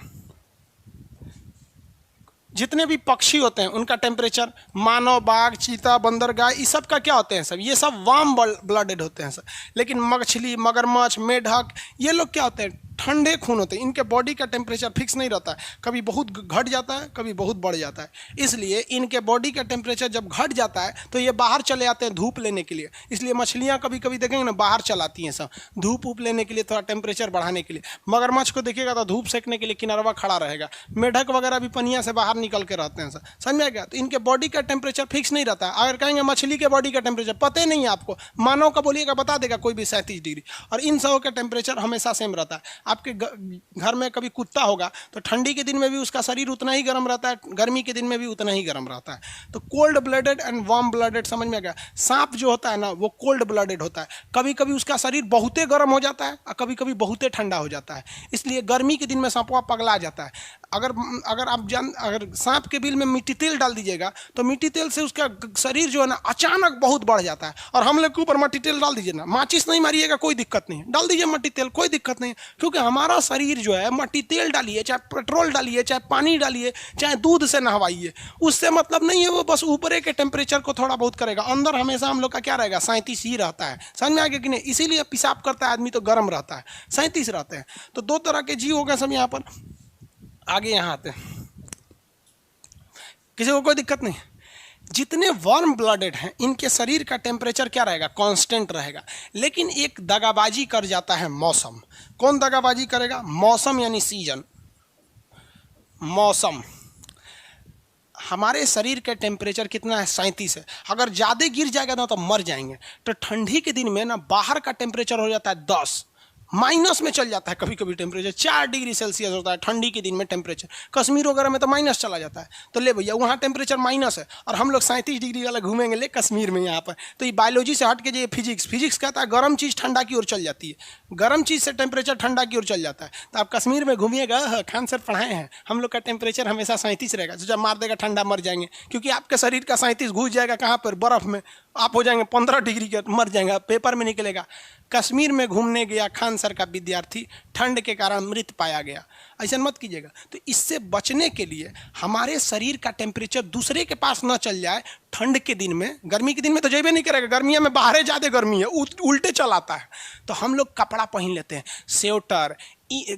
जितने भी पक्षी होते हैं उनका टेम्परेचर, मानव, बाघ, चीता, बंदर, गाय, इस सब का क्या होते हैं? सब ये सब वार्म ब्लडेड होते हैं सब। लेकिन मछली, मगरमच्छ, मेढक, ये लोग क्या होते हैं? ठंडे खून होते हैं। इनके बॉडी का टेम्परेचर फिक्स नहीं रहता है, कभी बहुत घट जाता है कभी बहुत बढ़ जाता है। इसलिए इनके बॉडी का टेम्परेचर जब घट जाता है तो ये बाहर चले आते हैं धूप लेने के लिए। इसलिए मछलियाँ कभी कभी देखेंगे ना, बाहर चलाती हैं सब धूप ऊप लेने के लिए, थोड़ा टेम्परेचर बढ़ाने के लिए। मगरमच्छ को देखिएगा तो धूप सेकने के लिए किनारवा खड़ा रहेगा। मेढक वगैरह भी पनिया से बाहर निकल के रहते हैं सब। समझ में आ गया? तो इनके बॉडी का टेम्परेचर फिक्स नहीं रहता। अगर कहेंगे मछली के बॉडी का टेम्परेचर पता ही नहीं है आपको, मानव का बोलिएगा बता देगा कोई भी 37 डिग्री, और इन सबों का टेम्परेचर हमेशा सेम रहता है। आपके घर में कभी कुत्ता होगा तो ठंडी के दिन में भी उसका शरीर उतना ही गर्म रहता है, गर्मी के दिन में भी उतना ही गर्म रहता है। तो cold blooded and warm blooded, समझ में आ गया? सांप जो होता है ना, वो कोल्ड ब्लडेड होता है। कभी कभी उसका शरीर बहुते गर्म हो जाता है और कभी कभी बहुते ठंडा हो जाता है। इसलिए गर्मी के दिन में सांपवा पगला जाता है। अगर सांप के बिल में मिट्टी तेल डाल दीजिएगा तो मिट्टी तेल से उसका शरीर जो है ना अचानक बहुत बढ़ जाता है। और हम लोग के ऊपर मिट्टी तेल डाल दीजिए ना, माचिस नहीं मारिएगा कोई दिक्कत नहीं, डाल दीजिए मिट्टी तेल, कोई दिक्कत नहीं, क्योंकि क्योंकि हमारा शरीर जो है मट्टी तेल डालिए, चाहे पेट्रोल डालिए, चाहे पानी डालिए, चाहे दूध से नहवाइए, उससे मतलब नहीं है। वो बस ऊपरे के टेम्परेचर को थोड़ा बहुत करेगा, अंदर हमेशा हम लोग का क्या रहेगा, 37 ही रहता है। समझ में आ गया कि नहीं? इसीलिए पेशाब करता है आदमी तो गर्म रहता है, 37 रहते हैं। तो दो तरह के जीव हो गए सब यहाँ पर। आगे यहाँ आते हैं, किसी को कोई दिक्कत नहीं। जितने वार्म ब्लडेड हैं इनके शरीर का टेम्परेचर क्या रहेगा, कांस्टेंट रहेगा। लेकिन एक दगाबाजी कर जाता है मौसम। कौन दगाबाजी करेगा? मौसम यानी सीजन। मौसम। हमारे शरीर का टेम्परेचर कितना है, 37 है। अगर ज़्यादा गिर जाएगा ना तो मर जाएंगे। तो ठंडी के दिन में ना बाहर का टेम्परेचर हो जाता है 10, माइनस में चल जाता है कभी कभी टेम्परेचर, 4 डिग्री सेल्सियस होता है ठंडी के दिन में टेम्परेचर। कश्मीर वगैरह में तो माइनस चला जाता है। तो ले भैया वहाँ टेम्परेचर माइनस है और हम लोग 37 डिग्री वाला घूमेंगे ले कश्मीर में यहाँ पर। तो ये बायोलॉजी से हट के जो फिजिक्स कहता है गर्म चीज़ ठंडा की ओर चल जाती है, गर्म चीज़ से टेम्परेचर ठंडा की ओर चल जाता है। तो आप कश्मीर में घूमिएगा, खान सर पढ़ाए हैं, हम लोग का टेम्परेचर हमेशा 37 रहेगा। तो जब मार देगा ठंडा मर जाएंगे, क्योंकि आपके शरीर का 37 घुस जाएगा कहाँ पर, बर्फ़ में। आप हो जाएंगे 15 डिग्री के, मर जाएंगे, पेपर में निकलेगा कश्मीर में घूमने गया खान सर का विद्यार्थी, ठंड के कारण मृत पाया गया। ऐसा मत कीजिएगा। तो इससे बचने के लिए हमारे शरीर का टेम्परेचर दूसरे के पास न चल जाए ठंड के दिन में। गर्मी के दिन में तो जेबे नहीं करेगा, गर्मियों में बाहर ज़्यादा गर्मी है, उल्टे चलाता है। तो हम लोग कपड़ा पहन लेते हैं, स्वेटर,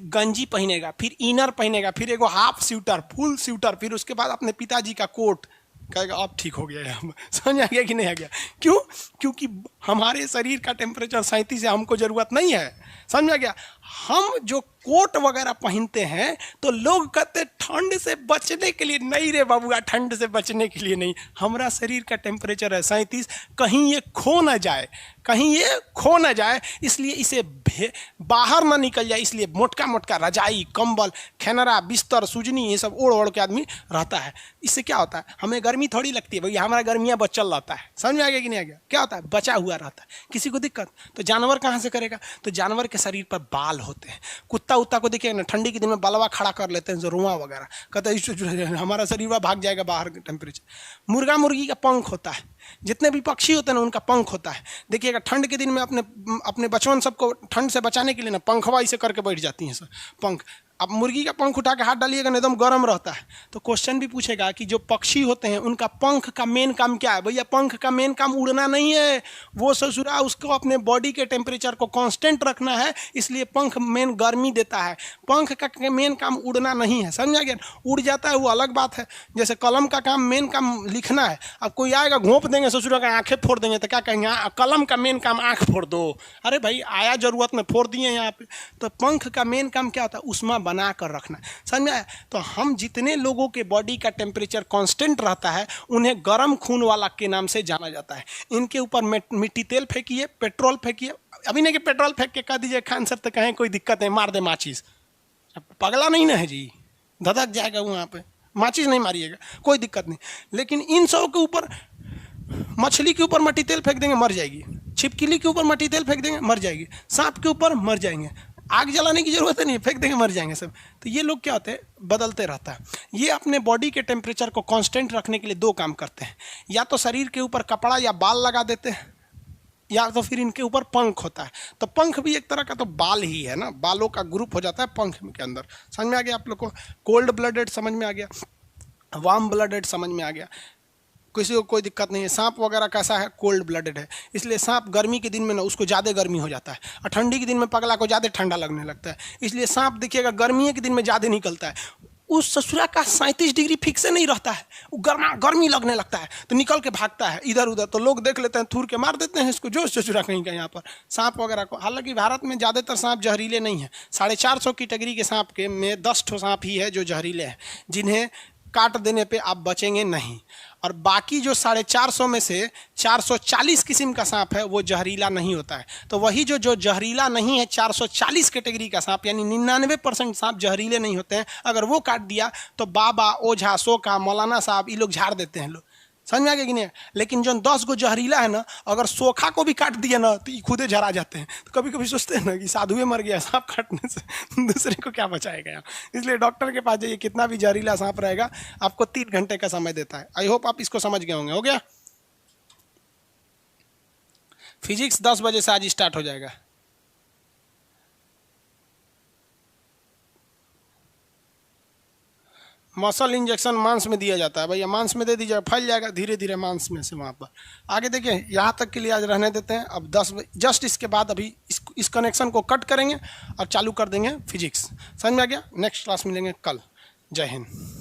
गंजी पहनेगा, फिर इनर पहनेगा, फिर एगो हाफ स्वेटर, फुल स्वेटर, फिर उसके बाद अपने पिताजी का कोट, कहेगा अब ठीक हो गया है। समझ आ गया कि नहीं आ गया? क्यों? क्योंकि हमारे शरीर का टेम्परेचर 37 है, हमको ज़रूरत नहीं है। समझ आ गया? हम जो कोट वगैरह पहनते हैं तो लोग कहते ठंड से बचने के लिए। नहीं रे बाबूआ, ठंड से बचने के लिए नहीं। हमारा शरीर का टेम्परेचर है 37, कहीं ये खो ना जाए, कहीं ये खो ना जाए, इसलिए इसे बाहर ना निकल जाए, इसलिए मोटका मोटका रजाई, कंबल, खेनरा, बिस्तर, सुजनी, ये सब ओढ़ ओढ़ के आदमी रहता है। इससे क्या होता है, हमें गर्मी थोड़ी लगती है भैया, हमारा गर्मियाँ बचल रहता है। समझ में आ गया कि नहीं आ गया? क्या होता है, बचा हुआ रहता है। किसी को दिक्कत तो जानवर कहाँ से करेगा? तो जानवर के शरीर पर बाल होते हैं। कुत्ता उत्ता को देखिए ना, ठंडी के दिन में बलवा खड़ा कर लेते हैं, जो रुआ वगैरह, कहते हैं हमारा शरीर भाग जाएगा बाहर के टेम्परेचर। मुर्गा मुर्गी का पंख होता है, जितने भी पक्षी होते हैं ना उनका पंख होता है। देखिएगा ठंड के दिन में अपने बचपन सबको ठंड से बचाने के लिए ना पंखवा इसे करके बैठ जाती हैं सब पंख। अब मुर्गी का पंख उठा के हाथ डालिएगा ना एकदम गर्म रहता है। तो क्वेश्चन भी पूछेगा कि जो पक्षी होते हैं उनका पंख का मेन काम क्या है? भैया पंख का मेन काम उड़ना नहीं है, वो ससुरा उसको अपने बॉडी के टेम्परेचर को कांस्टेंट रखना है, इसलिए पंख मेन गर्मी देता है। पंख का मेन काम उड़ना नहीं है। समझ आ गया? उड़ जाता है वो अलग बात है। जैसे कलम का काम मेन काम लिखना है। अब कोई आएगा घोंप देंगे ससुरा का, आंखें फोड़ देंगे, तो क्या कहेंगे कलम का मेन काम आंख फोड़ दो। अरे भाई आया जरूरत में फोड़ दिए यहाँ पे। तो पंख का मेन काम क्या होता है? उष्मा बना कर रखना। समझ में आया? तो हम जितने लोगों के बॉडी का टेम्परेचर कांस्टेंट रहता है उन्हें गर्म खून वाला के नाम से जाना जाता है। इनके ऊपर मिट्टी तेल फेंकिए, पेट्रोल फेंकिए। अभी नहीं कि पेट्रोल फेंक के कह दीजिए खान सर तो कहें कोई दिक्कत है, मार दे माचिस। पगला नहीं ना है जी, धधक जाएगा वहाँ पे। माचिस नहीं मारिएगा, कोई दिक्कत नहीं। लेकिन इन सब के ऊपर, मछली के ऊपर मट्टी तेल फेंक देंगे मर जाएगी, छिपकली के ऊपर मट्टी तेल फेंक देंगे मर जाएगी, सांप के ऊपर मर जाएंगे। आग जलाने की जरूरत नहीं, फेंक देंगे मर जाएंगे सब। तो ये लोग क्या होते हैं, बदलते रहता है। ये अपने बॉडी के टेम्परेचर को कांस्टेंट रखने के लिए दो काम करते हैं, या तो शरीर के ऊपर कपड़ा या बाल लगा देते हैं, या तो फिर इनके ऊपर पंख होता है। तो पंख भी एक तरह का तो बाल ही है ना, बालों का ग्रुप हो जाता है पंख के अंदर। समझ में आ गया आप लोग को? कोल्ड ब्लडेड समझ में आ गया, वार्म ब्लडेड समझ में आ गया, किसी को कोई दिक्कत नहीं है। सांप वगैरह कैसा है, कोल्ड ब्लडेड है। इसलिए सांप गर्मी के दिन में ना उसको ज़्यादा गर्मी हो जाता है, और ठंडी के दिन में पगला को ज़्यादा ठंडा लगने लगता है। इसलिए सांप देखिएगा गर्मी के दिन में ज़्यादा निकलता है। उस ससुरा का 37 डिग्री फिक्स से नहीं रहता है, वो गर्मी लगने लगता है तो निकल के भागता है इधर उधर। तो लोग देख लेते हैं, थूर के मार देते हैं इसको, जो ससुरा कहीं का यहाँ पर सांप वगैरह को। हालांकि भारत में ज़्यादातर सांप जहरीले नहीं है। 450 कैटेगरी के सांप के में 10 ठो सांप ही है जो जहरीले हैं, जिन्हें काट देने पे आप बचेंगे नहीं। और बाकी जो 450 में से 440 किस्म का सांप है वो जहरीला नहीं होता है। तो वही जो जहरीला नहीं है 440 कैटेगरी का सांप, यानी 99% सांप जहरीले नहीं होते हैं। अगर वो काट दिया तो बाबा, ओझा, सोखा, मौलाना साहब ये लोग झाड़ देते हैं लोग। समझ में आ गया कि नहीं? लेकिन जो 10 गो जहरीला है ना, अगर सोखा को भी काट दिया ना तो ये खुदे झरा जाते हैं। तो कभी कभी सोचते हैं ना कि साधुए मर गया सांप काटने से, दूसरे को क्या बचाएगा यार। इसलिए डॉक्टर के पास जाइए, कितना भी जहरीला सांप रहेगा आपको 3 घंटे का समय देता है। आई होप आप इसको समझ गए होंगे। हो गया? फिजिक्स 10 बजे से आज स्टार्ट हो जाएगा। मसल इंजेक्शन मांस में दिया जाता है भैया, मांस में दे दीजिए, फैल जाएगा धीरे धीरे मांस में से वहाँ पर। आगे देखिए, यहाँ तक के लिए आज रहने देते हैं। अब 10 जस्ट इसके बाद अभी इस कनेक्शन को कट करेंगे और चालू कर देंगे फिजिक्स। समझ में आ गया? नेक्स्ट क्लास मिलेंगे कल। जय हिंद।